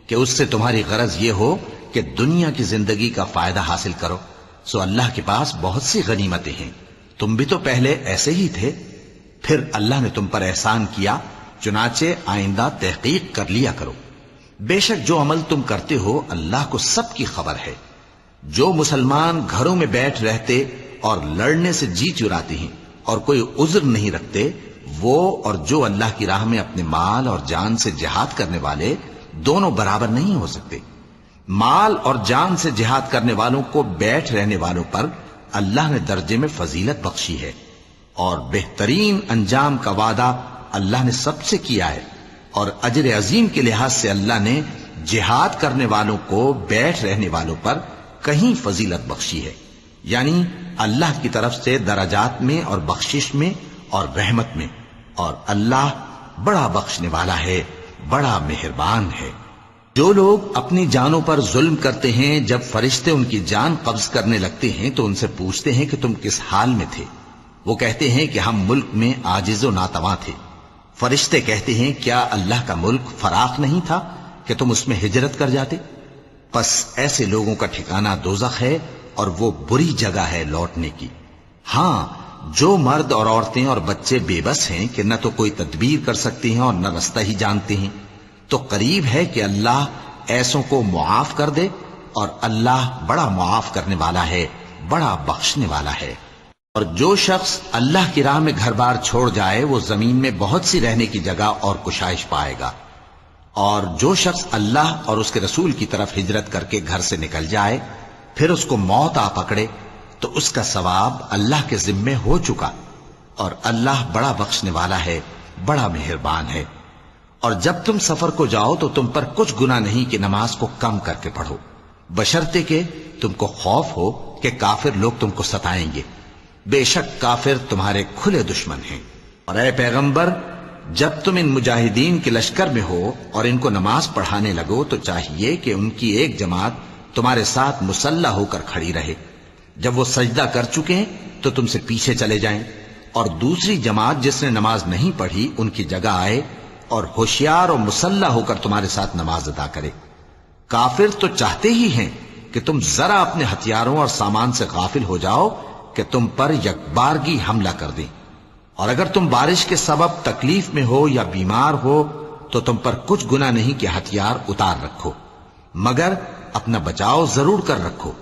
کہ اس سے تمہاری غرض یہ ہو کہ دنیا کی زندگی کا فائدہ حاصل کرو۔ سو اللہ کے پاس بہت سی غنیمتیں ہیں، تم بھی تو پہلے ایسے ہی تھے، پھر اللہ نے تم پر احسان کیا، چنانچہ آئندہ تحقیق کر لیا کرو۔ بے شک جو عمل تم کرتے ہو اللہ کو سب کی خبر ہے۔ جو مسلمان گھروں میں بیٹھ رہتے اور لڑنے سے جی چراتے ہیں اور کوئی عذر نہیں رکھتے، وہ اور جو اللہ کی راہ میں اپنے مال اور جان سے جہاد کرنے والے دونوں برابر نہیں ہو سکتے۔ مال اور جان سے جہاد کرنے والوں کو بیٹھ رہنے والوں پر اللہ نے درجے میں فضیلت بخشی ہے، اور بہترین انجام کا وعدہ اللہ نے سب سے کیا ہے، اور اجر عظیم کے لحاظ سے اللہ نے جہاد کرنے والوں کو بیٹھ رہنے والوں پر کہیں فضیلت بخشی ہے، یعنی اللہ کی طرف سے درجات میں اور بخشش میں اور رحمت میں، اور اللہ بڑا بخشنے والا ہے، بڑا مہربان ہے۔ جو لوگ اپنی جانوں پر ظلم کرتے ہیں، جب فرشتے ان کی جان قبض کرنے لگتے ہیں تو ان سے پوچھتے ہیں کہ تم کس حال میں تھے؟ وہ کہتے ہیں کہ ہم ملک میں عاجز و ناتواں تھے۔ فرشتے کہتے ہیں کیا اللہ کا ملک فراخ نہیں تھا کہ تم اس میں ہجرت کر جاتے؟ پس ایسے لوگوں کا ٹھکانہ دوزخ ہے، اور وہ بری جگہ ہے لوٹنے کی۔ ہاں، جو مرد اور عورتیں اور بچے بے بس ہیں کہ نہ تو کوئی تدبیر کر سکتے ہیں اور نہ رستہ ہی جانتے ہیں، تو قریب ہے کہ اللہ ایسوں کو معاف کر دے، اور اللہ بڑا معاف کرنے والا ہے، بڑا بخشنے والا ہے۔ اور جو شخص اللہ کی راہ میں گھر بار چھوڑ جائے وہ زمین میں بہت سی رہنے کی جگہ اور کشائش پائے گا، اور جو شخص اللہ اور اس کے رسول کی طرف ہجرت کر کے گھر سے نکل جائے پھر اس کو موت آ پکڑے تو اس کا ثواب اللہ کے ذمے ہو چکا، اور اللہ بڑا بخشنے والا ہے، بڑا مہربان ہے۔ اور جب تم سفر کو جاؤ تو تم پر کچھ گناہ نہیں کہ نماز کو کم کر کے پڑھو، بشرطے کہ تم کو خوف ہو کہ کافر لوگ تم کو ستائیں گے، بے شک کافر تمہارے کھلے دشمن ہیں۔ اور اے پیغمبر، جب تم ان مجاہدین کے لشکر میں ہو اور ان کو نماز پڑھانے لگو تو چاہیے کہ ان کی ایک جماعت تمہارے ساتھ مسلح ہو کر کھڑی رہے، جب وہ سجدہ کر چکے تو تم سے پیچھے چلے جائیں، اور دوسری جماعت جس نے نماز نہیں پڑھی ان کی جگہ آئے اور ہوشیار اور مسلح ہو کر تمہارے ساتھ نماز ادا کرے۔ کافر تو چاہتے ہی ہیں کہ تم ذرا اپنے ہتھیاروں اور سامان سے غافل ہو جاؤ کہ تم پر یکبارگی حملہ کر دیں، اور اگر تم بارش کے سبب تکلیف میں ہو یا بیمار ہو تو تم پر کچھ گناہ نہیں کہ ہتھیار اتار رکھو، مگر اپنا بچاؤ ضرور کر رکھو۔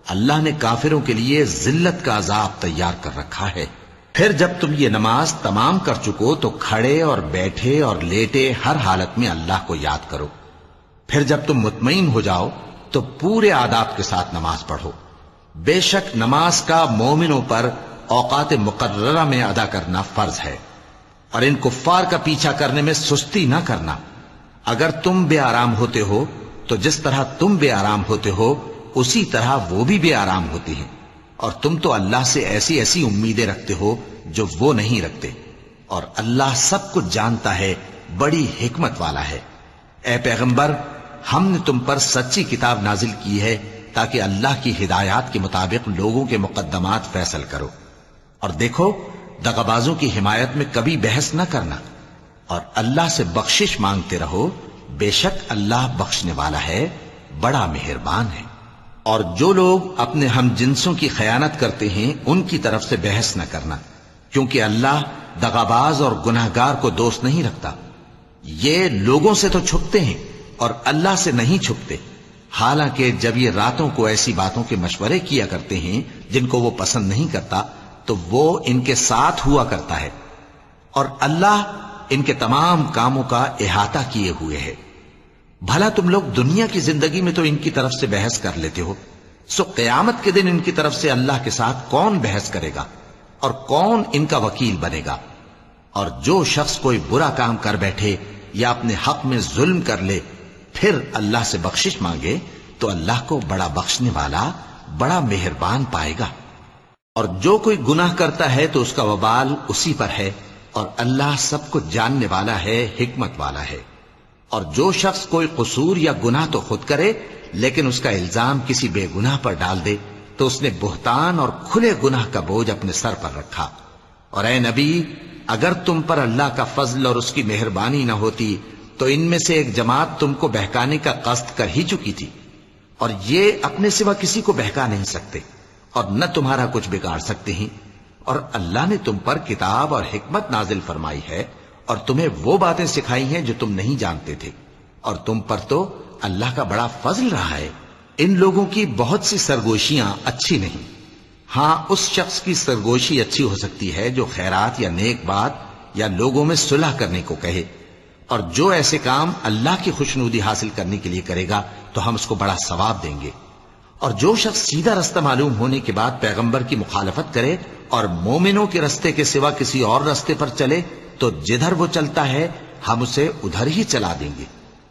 اللہ نے کافروں کے لیے ذلت کا عذاب تیار کر رکھا ہے۔ پھر جب تم یہ نماز تمام کر چکو تو کھڑے اور بیٹھے اور لیٹے ہر حالت میں اللہ کو یاد کرو۔ پھر جب تم مطمئن ہو جاؤ تو پورے آداب کے ساتھ نماز پڑھو۔ بے شک نماز کا مومنوں پر اوقات مقررہ میں ادا کرنا فرض ہے، اور ان کفار کا پیچھا کرنے میں سستی نہ کرنا۔ اگر تم بے آرام ہوتے ہو تو جس طرح تم بے آرام ہوتے ہو اسی طرح وہ بھی بے آرام ہوتے ہیں، اور تم تو اللہ سے ایسی ایسی امیدیں رکھتے ہو جو وہ نہیں رکھتے، اور اللہ سب کچھ جانتا ہے، بڑی حکمت والا ہے۔ اے پیغمبر، ہم نے تم پر سچی کتاب نازل کی ہے تاکہ اللہ کی ہدایات کے مطابق لوگوں کے مقدمات فیصل کرو، اور دیکھو دغابازوں کی حمایت میں کبھی بحث نہ کرنا، اور اللہ سے بخشش مانگتے رہو، بے شک اللہ بخشنے والا ہے، بڑا مہربان ہے۔ اور جو لوگ اپنے ہم جنسوں کی خیانت کرتے ہیں ان کی طرف سے بحث نہ کرنا، کیونکہ اللہ دغاباز اور گناہگار کو دوست نہیں رکھتا۔ یہ لوگوں سے تو چھپتے ہیں اور اللہ سے نہیں چھپتے، حالانکہ جب یہ راتوں کو ایسی باتوں کے مشورے کیا کرتے ہیں جن کو وہ پسند نہیں کرتا تو وہ ان کے ساتھ ہوا کرتا ہے، اور اللہ ان کے تمام کاموں کا احاطہ کیے ہوئے ہے۔ بھلا تم لوگ دنیا کی زندگی میں تو ان کی طرف سے بحث کر لیتے ہو، سو قیامت کے دن ان کی طرف سے اللہ کے ساتھ کون بحث کرے گا اور کون ان کا وکیل بنے گا؟ اور جو شخص کوئی برا کام کر بیٹھے یا اپنے حق میں ظلم کر لے پھر اللہ سے بخشش مانگے تو اللہ کو بڑا بخشنے والا، بڑا مہربان پائے گا۔ اور جو کوئی گناہ کرتا ہے تو اس کا وبال اسی پر ہے، اور اللہ سب کو جاننے والا ہے، حکمت والا ہے۔ اور جو شخص کوئی قصور یا گناہ تو خود کرے لیکن اس کا الزام کسی بے گناہ پر ڈال دے تو اس نے بہتان اور کھلے گناہ کا بوجھ اپنے سر پر رکھا۔ اور اے نبی، اگر تم پر اللہ کا فضل اور اس کی مہربانی نہ ہوتی تو ان میں سے ایک جماعت تم کو بہکانے کا قصد کر ہی چکی تھی، اور یہ اپنے سوا کسی کو بہکا نہیں سکتے اور نہ تمہارا کچھ بگاڑ سکتے ہیں۔ اور اللہ نے تم پر کتاب اور حکمت نازل فرمائی ہے اور تمہیں وہ باتیں سکھائی ہیں جو تم نہیں جانتے تھے، اور تم پر تو اللہ کا بڑا فضل رہا ہے۔ ان لوگوں کی بہت سی سرگوشیاں اچھی نہیں، ہاں اس شخص کی سرگوشی اچھی ہو سکتی ہے جو خیرات یا نیک بات یا لوگوں میں صلح کرنے کو کہے، اور جو ایسے کام اللہ کی خوشنودی حاصل کرنے کے لیے کرے گا تو ہم اس کو بڑا ثواب دیں گے۔ اور جو شخص سیدھا رستہ معلوم ہونے کے بعد پیغمبر کی مخالفت کرے اور مومنوں کے رستے کے سوا کسی اور رستے پر چلے تو جدھر وہ چلتا ہے ہم اسے ادھر ہی چلا دیں گے،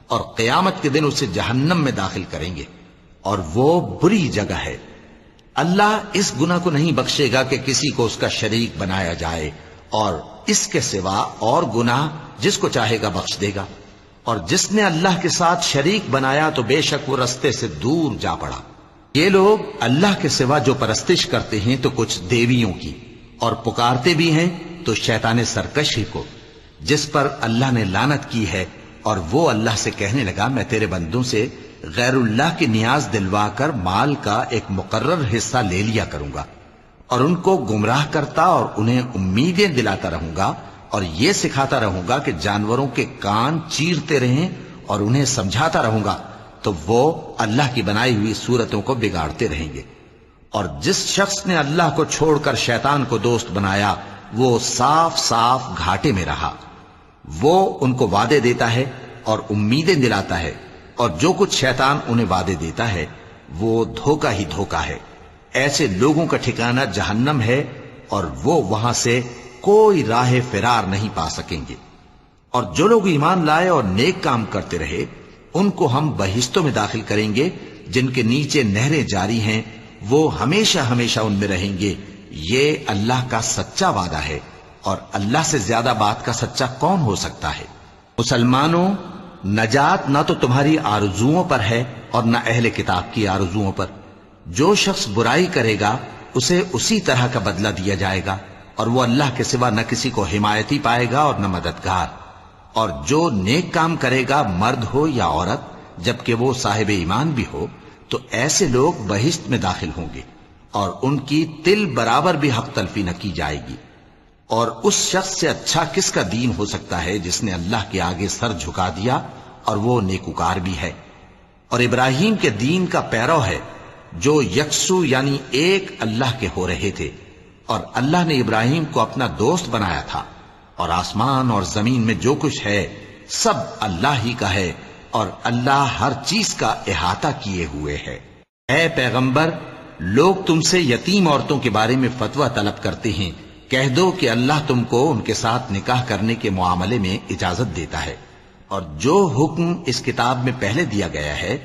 اور قیامت کے دن اسے جہنم میں داخل کریں گے، اور وہ بری جگہ ہے۔ اللہ اس گناہ کو نہیں بخشے گا کہ کسی کو اس کا شریک بنایا جائے، اور اس کے سوا اور گناہ جس کو چاہے گا بخش دے گا، اور جس نے اللہ کے ساتھ شریک بنایا تو بے شک وہ رستے سے دور جا پڑا۔ یہ لوگ اللہ کے سوا جو پرستش کرتے ہیں تو کچھ دیویوں کی، اور پکارتے بھی ہیں تو شیطان سرکشی کو، جس پر اللہ نے لعنت کی ہے، اور وہ اللہ سے کہنے لگا میں تیرے بندوں سے غیر اللہ کی نیاز دلوا کر مال کا ایک مقرر حصہ لے لیا کروں گا، اور ان کو گمراہ کرتا اور انہیں امیدیں دلاتا رہوں گا، اور یہ سکھاتا رہوں گا کہ جانوروں کے کان چیرتے رہیں، اور انہیں سمجھاتا رہوں گا تو وہ اللہ کی بنائی ہوئی صورتوں کو بگاڑتے رہیں گے۔ اور جس شخص نے اللہ کو چھوڑ کر شیطان کو دوست بنایا وہ صاف صاف گھاٹے میں رہا۔ وہ ان کو وعدے دیتا ہے اور امیدیں دلاتا ہے، اور جو کچھ شیطان انہیں وعدے دیتا ہے وہ دھوکہ ہی دھوکہ ہے۔ ایسے لوگوں کا ٹھکانہ جہنم ہے، اور وہ وہاں سے کوئی راہ فرار نہیں پا سکیں گے۔ اور جو لوگ ایمان لائے اور نیک کام کرتے رہے ان کو ہم بہشتوں میں داخل کریں گے جن کے نیچے نہریں جاری ہیں، وہ ہمیشہ ہمیشہ ان میں رہیں گے۔ یہ اللہ کا سچا وعدہ ہے، اور اللہ سے زیادہ بات کا سچا کون ہو سکتا ہے؟ مسلمانوں، نجات نہ تو تمہاری آرزوؤں پر ہے اور نہ اہل کتاب کی آرزوؤں پر۔ جو شخص برائی کرے گا اسے اسی طرح کا بدلہ دیا جائے گا، اور وہ اللہ کے سوا نہ کسی کو حمایتی پائے گا اور نہ مددگار۔ اور جو نیک کام کرے گا مرد ہو یا عورت جبکہ وہ صاحب ایمان بھی ہو تو ایسے لوگ بہشت میں داخل ہوں گے، اور ان کی تل برابر بھی حق تلفی نہ کی جائے گی۔ اور اس شخص سے اچھا کس کا دین ہو سکتا ہے جس نے اللہ کے آگے سر جھکا دیا اور وہ نیکوکار بھی ہے، اور ابراہیم کے دین کا پیرو ہے جو یکسو یعنی ایک اللہ کے ہو رہے تھے، اور اللہ نے ابراہیم کو اپنا دوست بنایا تھا۔ اور آسمان اور زمین میں جو کچھ ہے سب اللہ ہی کا ہے، اور اللہ ہر چیز کا احاطہ کیے ہوئے ہے۔ اے پیغمبر، لوگ تم سے یتیم عورتوں کے بارے میں فتویٰ طلب کرتے ہیں، کہہ دو کہ اللہ تم کو ان کے ساتھ نکاح کرنے کے معاملے میں اجازت دیتا ہے، اور جو حکم اس کتاب میں پہلے دیا گیا ہے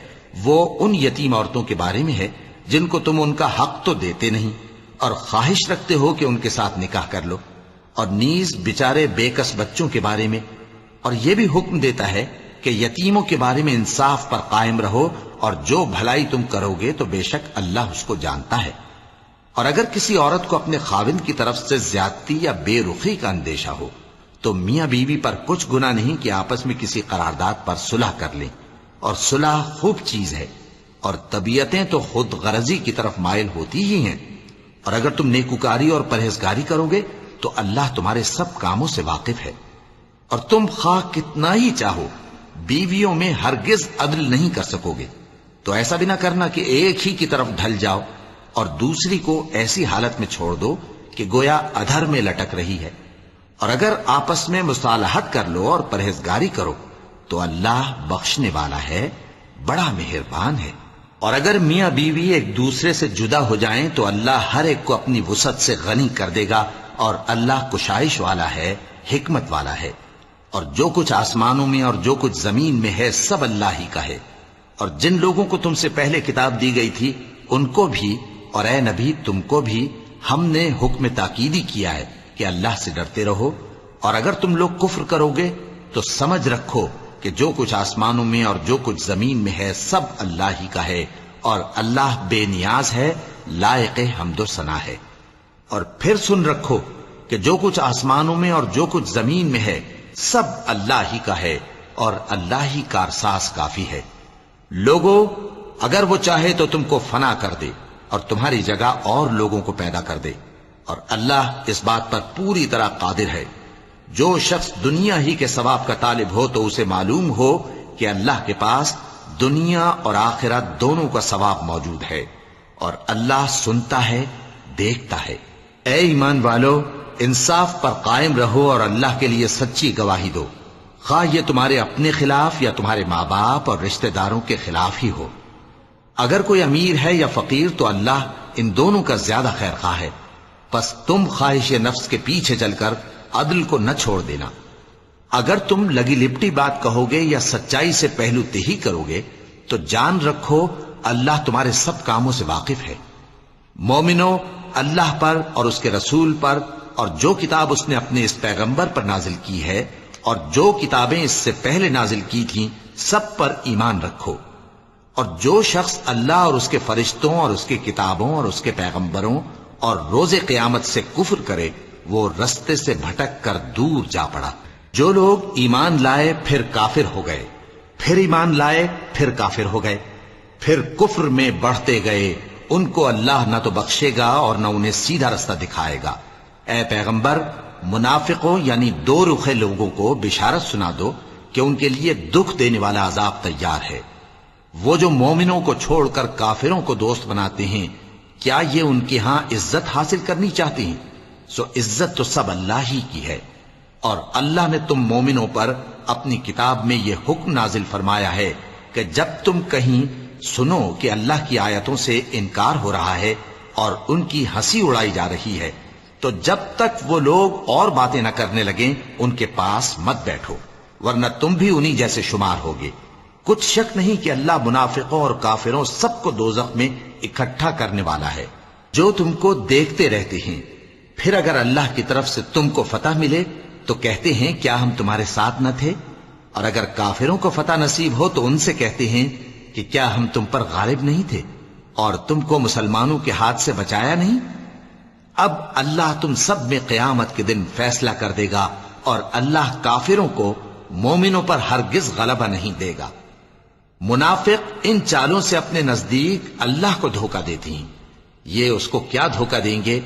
وہ ان یتیم عورتوں کے بارے میں ہے جن کو تم ان کا حق تو دیتے نہیں، اور خواہش رکھتے ہو کہ ان کے ساتھ نکاح کر لو، اور نیز بیچارے بے کس بچوں کے بارے میں، اور یہ بھی حکم دیتا ہے کہ یتیموں کے بارے میں انصاف پر قائم رہو، اور جو بھلائی تم کرو گے تو بے شک اللہ اس کو جانتا ہے۔ اور اگر کسی عورت کو اپنے خاوند کی طرف سے زیادتی یا بے رخی کا اندیشہ ہو تو میاں بیوی پر کچھ گناہ نہیں کہ آپس میں کسی قرارداد پر صلح کر لیں، اور صلح خوب چیز ہے، اور طبیعتیں تو خود غرضی کی طرف مائل ہوتی ہی ہیں۔ اور اگر تم نیکوکاری اور پرہیزگاری کرو گے تو اللہ تمہارے سب کاموں سے واقف ہے۔ اور تم خواہ کتنا ہی چاہو بیویوں میں ہرگز عدل نہیں کر سکو گے، تو ایسا بھی نہ کرنا کہ ایک ہی کی طرف ڈھل جاؤ اور دوسری کو ایسی حالت میں چھوڑ دو کہ گویا ادھر میں لٹک رہی ہے۔ اور اگر آپس میں مصالحت کر لو اور پرہیزگاری کرو تو اللہ بخشنے والا ہے، بڑا مہربان ہے۔ اور اگر میاں بیوی ایک دوسرے سے جدا ہو جائیں تو اللہ ہر ایک کو اپنی وسعت سے غنی کر دے گا، اور اللہ کشائش والا ہے، حکمت والا ہے۔ اور جو کچھ آسمانوں میں اور جو کچھ زمین میں ہے سب اللہ ہی کا ہے۔ اور جن لوگوں کو تم سے پہلے کتاب دی گئی تھی ان کو بھی اور اے نبی تم کو بھی ہم نے حکم تاکیدی کیا ہے کہ اللہ سے ڈرتے رہو، اور اگر تم لوگ کفر کرو گے تو سمجھ رکھو کہ جو کچھ آسمانوں میں اور جو کچھ زمین میں ہے سب اللہ ہی کا ہے، اور اللہ بے نیاز ہے، لائق حمد و ثنا ہے۔ اور پھر سن رکھو کہ جو کچھ آسمانوں میں اور جو کچھ زمین میں ہے سب اللہ ہی کا ہے، اور اللہ ہی کارساز کافی ہے۔ لوگو، اگر وہ چاہے تو تم کو فنا کر دے اور تمہاری جگہ اور لوگوں کو پیدا کر دے، اور اللہ اس بات پر پوری طرح قادر ہے۔ جو شخص دنیا ہی کے ثواب کا طالب ہو تو اسے معلوم ہو کہ اللہ کے پاس دنیا اور آخرت دونوں کا ثواب موجود ہے، اور اللہ سنتا ہے، دیکھتا ہے۔ اے ایمان والو، انصاف پر قائم رہو اور اللہ کے لیے سچی گواہی دو۔ خواہ یہ تمہارے اپنے خلاف یا تمہارے ماں باپ اور رشتہ داروں کے خلاف ہی ہو۔ اگر کوئی امیر ہے یا فقیر تو اللہ ان دونوں کا زیادہ خیر خواہ ہے، پس تم خواہش نفس کے پیچھے چل کر عدل کو نہ چھوڑ دینا۔ اگر تم لگی لپٹی بات کہو گے یا سچائی سے پہلو تہی کرو گے تو جان رکھو اللہ تمہارے سب کاموں سے واقف ہے۔ مومنو، اللہ پر اور اس کے رسول پر اور جو کتاب اس نے اپنے اس پیغمبر پر نازل کی ہے اور جو کتابیں اس سے پہلے نازل کی تھیں سب پر ایمان رکھو۔ اور جو شخص اللہ اور اس کے فرشتوں اور اس کی کتابوں اور اس کے پیغمبروں اور روز قیامت سے کفر کرے وہ رستے سے بھٹک کر دور جا پڑا۔ جو لوگ ایمان لائے پھر کافر ہو گئے، پھر ایمان لائے پھر کافر ہو گئے، پھر کفر میں بڑھتے گئے، ان کو اللہ نہ تو بخشے گا اور نہ انہیں سیدھا رستہ دکھائے گا۔ اے پیغمبر، منافقوں یعنی دو رخے لوگوں کو بشارت سنا دو کہ ان کے لیے دکھ دینے والا عذاب تیار ہے۔ وہ جو مومنوں کو چھوڑ کر کافروں کو دوست بناتے ہیں، کیا یہ ان کے ہاں عزت حاصل کرنی چاہتے ہیں؟ سو عزت تو سب اللہ ہی کی ہے۔ اور اللہ نے تم مومنوں پر اپنی کتاب میں یہ حکم نازل فرمایا ہے کہ جب تم کہیں سنو کہ اللہ کی آیتوں سے انکار ہو رہا ہے اور ان کی ہنسی اڑائی جا رہی ہے تو جب تک وہ لوگ اور باتیں نہ کرنے لگیں ان کے پاس مت بیٹھو، ورنہ تم بھی انہی جیسے شمار ہوگے۔ کچھ شک نہیں کہ اللہ منافقوں اور کافروں سب کو دوزخ میں اکٹھا کرنے والا ہے۔ جو تم کو دیکھتے رہتے ہیں، پھر اگر اللہ کی طرف سے تم کو فتح ملے تو کہتے ہیں کیا ہم تمہارے ساتھ نہ تھے؟ اور اگر کافروں کو فتح نصیب ہو تو ان سے کہتے ہیں کہ کیا ہم تم پر غالب نہیں تھے اور تم کو مسلمانوں کے ہاتھ سے بچایا نہیں؟ اب اللہ تم سب میں قیامت کے دن فیصلہ کر دے گا اور اللہ کافروں کو مومنوں پر ہرگز غلبہ نہیں دے گا۔ منافق ان چالوں سے اپنے نزدیک اللہ کو دھوکہ دیتی ہیں، یہ اس کو کیا دھوکہ دیں گے؟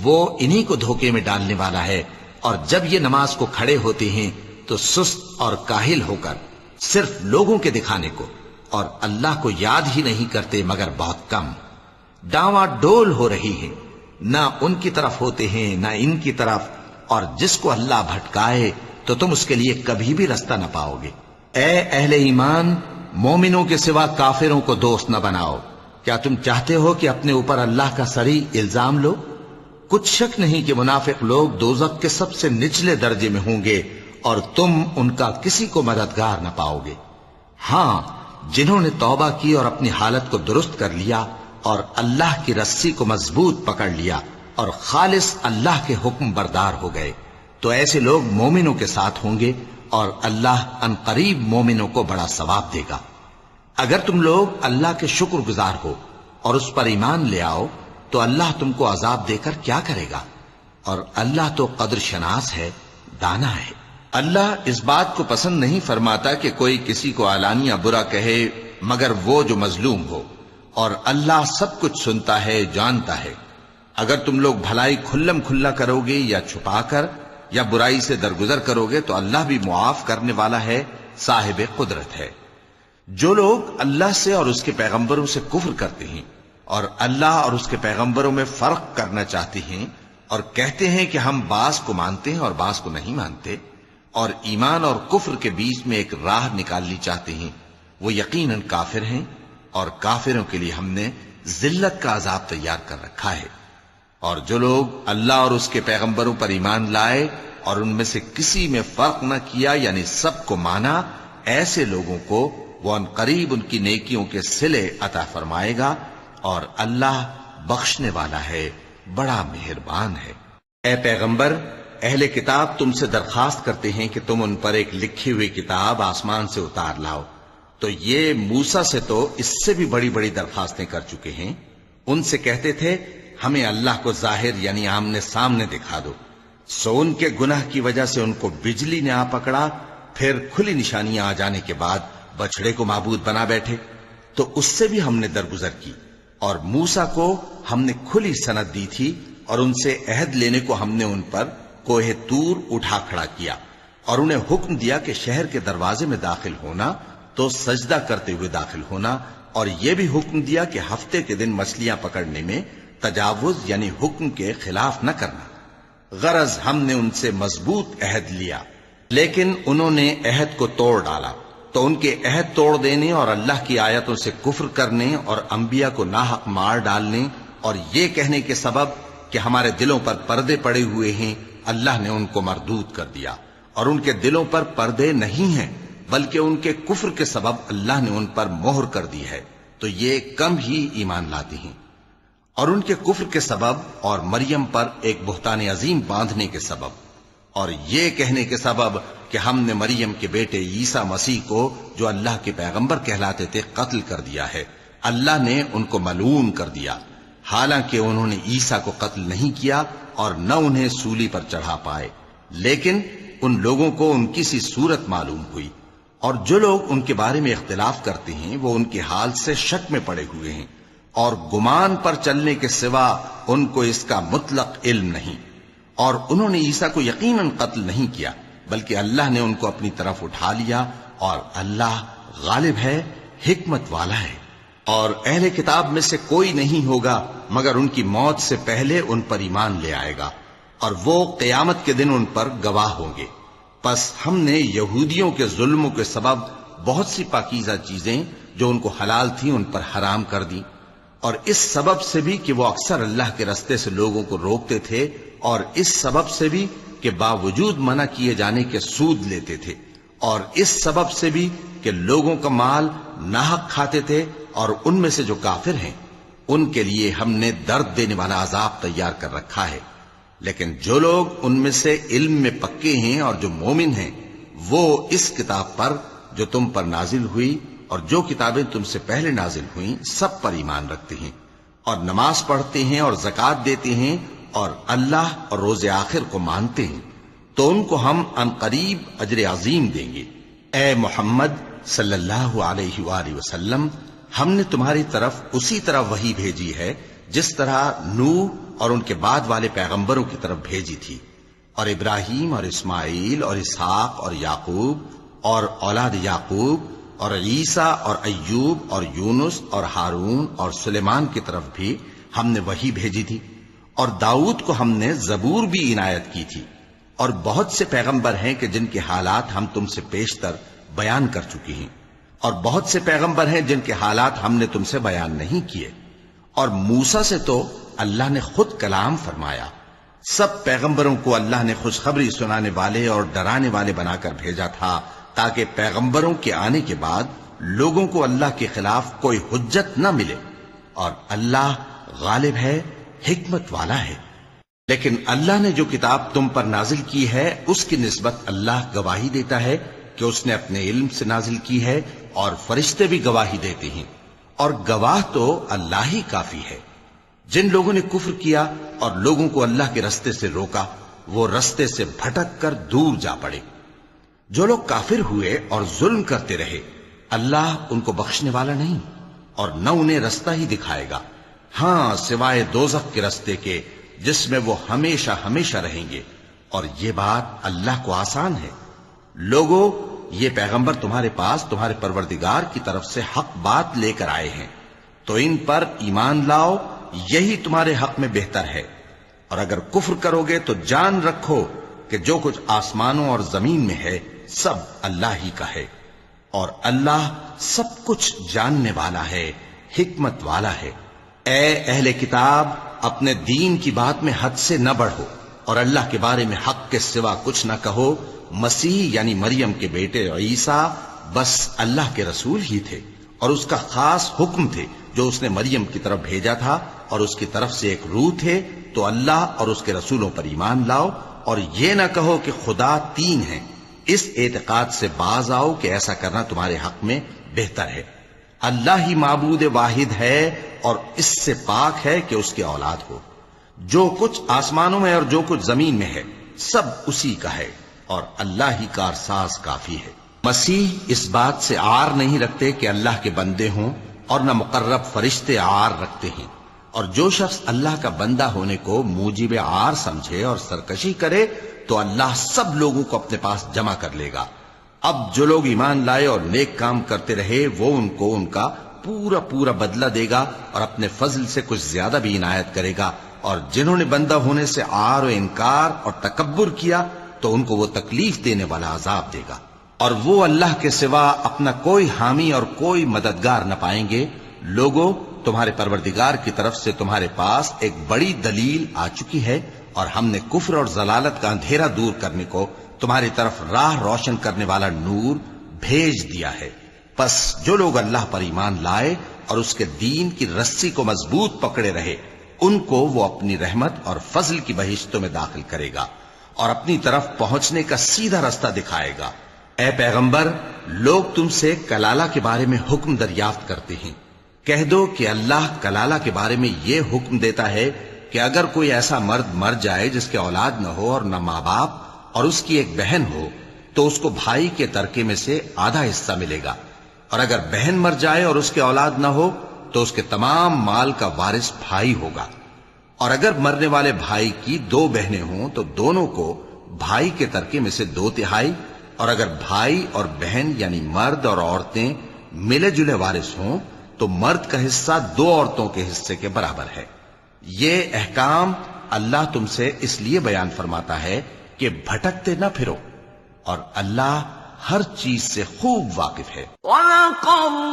وہ انہی کو دھوکے میں ڈالنے والا ہے۔ اور جب یہ نماز کو کھڑے ہوتے ہیں تو سست اور کاہل ہو کر صرف لوگوں کے دکھانے کو اور اللہ کو یاد ہی نہیں کرتے مگر بہت کم۔ ڈاواں ڈول ہو رہی ہیں، نہ ان کی طرف ہوتے ہیں نہ ان کی طرف، اور جس کو اللہ بھٹکائے تو تم اس کے لیے کبھی بھی رستہ نہ پاؤ گے۔ اے اہل ایمان، مومنوں کے سوا کافروں کو دوست نہ بناؤ۔ کیا تم چاہتے ہو کہ اپنے اوپر اللہ کا صریح الزام لو؟ کچھ شک نہیں کہ منافق لوگ دوزخ کے سب سے نچلے درجے میں ہوں گے اور تم ان کا کسی کو مددگار نہ پاؤ گے۔ ہاں، جنہوں نے توبہ کی اور اپنی حالت کو درست کر لیا اور اللہ کی رسی کو مضبوط پکڑ لیا اور خالص اللہ کے حکم بردار ہو گئے تو ایسے لوگ مومنوں کے ساتھ ہوں گے اور اللہ ان قریب مومنوں کو بڑا ثواب دے گا۔ اگر تم لوگ اللہ کے شکر گزار ہو اور اس پر ایمان لے آؤ تو اللہ تم کو عذاب دے کر کیا کرے گا؟ اور اللہ تو قدر شناس ہے، دانا ہے۔ اللہ اس بات کو پسند نہیں فرماتا کہ کوئی کسی کو علانیہ برا کہے مگر وہ جو مظلوم ہو، اور اللہ سب کچھ سنتا ہے، جانتا ہے۔ اگر تم لوگ بھلائی کھلم کھلا کرو گے یا چھپا کر یا برائی سے درگزر کرو گے تو اللہ بھی معاف کرنے والا ہے، صاحب قدرت ہے۔ جو لوگ اللہ سے اور اس کے پیغمبروں سے کفر کرتے ہیں اور اللہ اور اس کے پیغمبروں میں فرق کرنا چاہتے ہیں اور کہتے ہیں کہ ہم بعض کو مانتے ہیں اور بعض کو نہیں مانتے، اور ایمان اور کفر کے بیچ میں ایک راہ نکالنی چاہتے ہیں، وہ یقیناً کافر ہیں، اور کافروں کے لیے ہم نے ذلت کا عذاب تیار کر رکھا ہے۔ اور جو لوگ اللہ اور اس کے پیغمبروں پر ایمان لائے اور ان میں سے کسی میں فرق نہ کیا یعنی سب کو مانا، ایسے لوگوں کو وہ ان قریب ان کی نیکیوں کے صلے عطا فرمائے گا، اور اللہ بخشنے والا ہے، بڑا مہربان ہے۔ اے پیغمبر، اہل کتاب تم سے درخواست کرتے ہیں کہ تم ان پر ایک لکھی ہوئی کتاب آسمان سے اتار لاؤ، تو یہ موسیٰ سے تو اس سے بھی بڑی بڑی درخواستیں کر چکے ہیں۔ ان سے کہتے تھے ہمیں اللہ کو ظاہر یعنی آمنے سامنے دکھا دو، سو ان کے گناہ کی وجہ سے ان کو بجلی نے آ پکڑا، پھر کھلی نشانیاں آ جانے کے بعد بچڑے کو معبود بنا بیٹھے، تو اس سے بھی ہم نے درگزر کی۔ اور موسیٰ کو ہم نے کھلی سند دی تھی اور ان سے عہد لینے کو ہم نے ان پر کوہ طور اٹھا کھڑا کیا، اور انہیں حکم دیا کہ شہر کے دروازے میں داخل ہونا تو سجدہ کرتے ہوئے داخل ہونا، اور یہ بھی حکم دیا کہ ہفتے کے دن مچھلیاں پکڑنے میں تجاوز یعنی حکم کے خلاف نہ کرنا۔ غرض ہم نے ان سے مضبوط عہد لیا، لیکن انہوں نے عہد کو توڑ ڈالا، تو ان کے عہد توڑ دینے اور اللہ کی آیتوں سے کفر کرنے اور انبیاء کو ناحق مار ڈالنے اور یہ کہنے کے سبب کہ ہمارے دلوں پر پردے پڑے ہوئے ہیں، اللہ نے ان کو مردود کر دیا، اور ان کے دلوں پر پردے نہیں ہیں بلکہ ان کے کفر کے سبب اللہ نے ان پر مہر کر دی ہے، تو یہ کم ہی ایمان لاتے ہیں۔ اور ان کے کفر کے سبب اور مریم پر ایک بہتان عظیم باندھنے کے سبب اور یہ کہنے کے سبب کہ ہم نے مریم کے بیٹے عیسیٰ مسیح کو جو اللہ کے پیغمبر کہلاتے تھے قتل کر دیا ہے، اللہ نے ان کو ملعون کر دیا، حالانکہ انہوں نے عیسیٰ کو قتل نہیں کیا اور نہ انہیں سولی پر چڑھا پائے، لیکن ان لوگوں کو ان کی سی صورت معلوم ہوئی، اور جو لوگ ان کے بارے میں اختلاف کرتے ہیں وہ ان کے حال سے شک میں پڑے ہوئے ہیں، اور گمان پر چلنے کے سوا ان کو اس کا مطلق علم نہیں، اور انہوں نے عیسیٰ کو یقیناً قتل نہیں کیا بلکہ اللہ نے ان کو اپنی طرف اٹھا لیا، اور اللہ غالب ہے، حکمت والا ہے۔ اور اہل کتاب میں سے کوئی نہیں ہوگا مگر ان کی موت سے پہلے ان پر ایمان لے آئے گا، اور وہ قیامت کے دن ان پر گواہ ہوں گے۔ پس ہم نے یہودیوں کے ظلموں کے سبب بہت سی پاکیزہ چیزیں جو ان کو حلال تھیں ان پر حرام کر دی، اور اس سبب سے بھی کہ وہ اکثر اللہ کے رستے سے لوگوں کو روکتے تھے، اور اس سبب سے بھی کہ باوجود منع کیے جانے کے سود لیتے تھے، اور اس سبب سے بھی کہ لوگوں کا مال ناحق کھاتے تھے، اور ان میں سے جو کافر ہیں ان کے لیے ہم نے درد دینے والا عذاب تیار کر رکھا ہے۔ لیکن جو لوگ ان میں سے علم میں پکے ہیں اور جو مومن ہیں وہ اس کتاب پر جو تم پر نازل ہوئی اور جو کتابیں تم سے پہلے نازل ہوئیں سب پر ایمان رکھتے ہیں، اور نماز پڑھتے ہیں اور زکوٰۃ دیتے ہیں اور اللہ اور روز آخر کو مانتے ہیں، تو ان کو ہم عنقریب اجر عظیم دیں گے۔ اے محمد صلی اللہ علیہ وآلہ وسلم، ہم نے تمہاری طرف اسی طرح وحی بھیجی ہے جس طرح نوح اور ان کے بعد والے پیغمبروں کی طرف بھیجی تھی، اور ابراہیم اور اسماعیل اور اسحاق اور یعقوب اور اولاد یعقوب اور عیسیٰ اور ایوب اور یونس اور ہارون اور سلیمان کی طرف بھی ہم نے وحی بھیجی تھی، اور داؤد کو ہم نے زبور بھی عنایت کی تھی، اور بہت سے پیغمبر ہیں کہ جن کے حالات ہم تم سے پیشتر بیان کر چکی ہیں، اور بہت سے پیغمبر ہیں جن کے حالات ہم نے تم سے بیان نہیں کیے، اور موسیٰ سے تو اللہ نے خود کلام فرمایا۔ سب پیغمبروں کو اللہ نے خوشخبری سنانے والے اور ڈرانے والے بنا کر بھیجا تھا تاکہ پیغمبروں کے آنے کے بعد لوگوں کو اللہ کے خلاف کوئی حجت نہ ملے، اور اللہ غالب ہے، حکمت والا ہے۔ لیکن اللہ نے جو کتاب تم پر نازل کی ہے اس کی نسبت اللہ گواہی دیتا ہے کہ اس نے اپنے علم سے نازل کی ہے، اور فرشتے بھی گواہی دیتے ہیں، اور گواہ تو اللہ ہی کافی ہے۔ جن لوگوں نے کفر کیا اور لوگوں کو اللہ کے رستے سے روکا وہ رستے سے بھٹک کر دور جا پڑے۔ جو لوگ کافر ہوئے اور ظلم کرتے رہے اللہ ان کو بخشنے والا نہیں اور نہ انہیں رستہ ہی دکھائے گا، ہاں سوائے دوزخ کے رستے کے جس میں وہ ہمیشہ ہمیشہ رہیں گے، اور یہ بات اللہ کو آسان ہے۔ لوگوں، یہ پیغمبر تمہارے پاس تمہارے پروردگار کی طرف سے حق بات لے کر آئے ہیں، تو ان پر ایمان لاؤ، یہی تمہارے حق میں بہتر ہے، اور اگر کفر کرو گے تو جان رکھو کہ جو کچھ آسمانوں اور زمین میں ہے سب اللہ ہی کا ہے، اور اللہ سب کچھ جاننے والا ہے، حکمت والا ہے۔ اے اہل کتاب، اپنے دین کی بات میں حد سے نہ بڑھو، اور اللہ کے بارے میں حق کے سوا کچھ نہ کہو۔ مسیح یعنی مریم کے بیٹے عیسیٰ بس اللہ کے رسول ہی تھے، اور اس کا خاص حکم تھے جو اس نے مریم کی طرف بھیجا تھا، اور اس کی طرف سے ایک روح تھے، تو اللہ اور اس کے رسولوں پر ایمان لاؤ، اور یہ نہ کہو کہ خدا تین ہیں، اس اعتقاد سے باز آؤ کہ ایسا کرنا تمہارے حق میں بہتر ہے۔ اللہ ہی معبود واحد ہے اور اس سے پاک ہے کہ اس کی اولاد ہو۔ جو کچھ آسمانوں میں اور جو کچھ زمین میں ہے سب اسی کا ہے، اور اللہ ہی کارساز کافی ہے۔ مسیح اس بات سے عار نہیں رکھتے کہ اللہ کے بندے ہوں، اور نہ مقرب فرشتے عار رکھتے ہیں، اور جو شخص اللہ کا بندہ ہونے کو موجب عار سمجھے اور سرکشی کرے تو اللہ سب لوگوں کو اپنے پاس جمع کر لے گا۔ اب جو لوگ ایمان لائے اور نیک کام کرتے رہے وہ ان کو ان کا پورا پورا بدلہ دے گا، اور اپنے فضل سے کچھ زیادہ بھی عنایت کرے گا، اور جنہوں نے بندہ ہونے سے عار و انکار اور تکبر کیا تو ان کو وہ تکلیف دینے والا عذاب دے گا، اور وہ اللہ کے سوا اپنا کوئی حامی اور کوئی مددگار نہ پائیں گے۔ لوگوں، تمہارے پروردگار کی طرف سے تمہارے پاس ایک بڑی دلیل آ چکی ہے، اور ہم نے کفر اور ضلالت کا اندھیرا دور کرنے کو تمہاری طرف راہ روشن کرنے والا نور بھیج دیا ہے۔ پس جو لوگ اللہ پر ایمان لائے اور اس کے دین کی رسی کو مضبوط پکڑے رہے، ان کو وہ اپنی رحمت اور فضل کی بہشتوں میں داخل کرے گا اور اپنی طرف پہنچنے کا سیدھا رستہ دکھائے گا۔ اے پیغمبر، لوگ تم سے کلالہ کے بارے میں حکم دریافت کرتے ہیں، کہہ دو کہ اللہ کلالہ کے بارے میں یہ حکم دیتا ہے کہ اگر کوئی ایسا مرد مر جائے جس کے اولاد نہ ہو اور نہ ماں باپ اور اس کی ایک بہن ہو، تو اس کو بھائی کے ترکے میں سے آدھا حصہ ملے گا، اور اگر بہن مر جائے اور اس کے اولاد نہ ہو تو اس کے تمام مال کا وارث بھائی ہوگا، اور اگر مرنے والے بھائی کی 2 بہنیں ہوں تو دونوں کو بھائی کے ترکے میں سے 2/3، اور اگر بھائی اور بہن یعنی مرد اور عورتیں ملے جلے وارث ہوں تو مرد کا حصہ 2 عورتوں کے حصے کے برابر ہے۔ یہ احکام اللہ تم سے اس لیے بیان فرماتا ہے کہ بھٹکتے نہ پھرو، اور اللہ ہر چیز سے خوب واقف ہے۔ وَلَقَدْ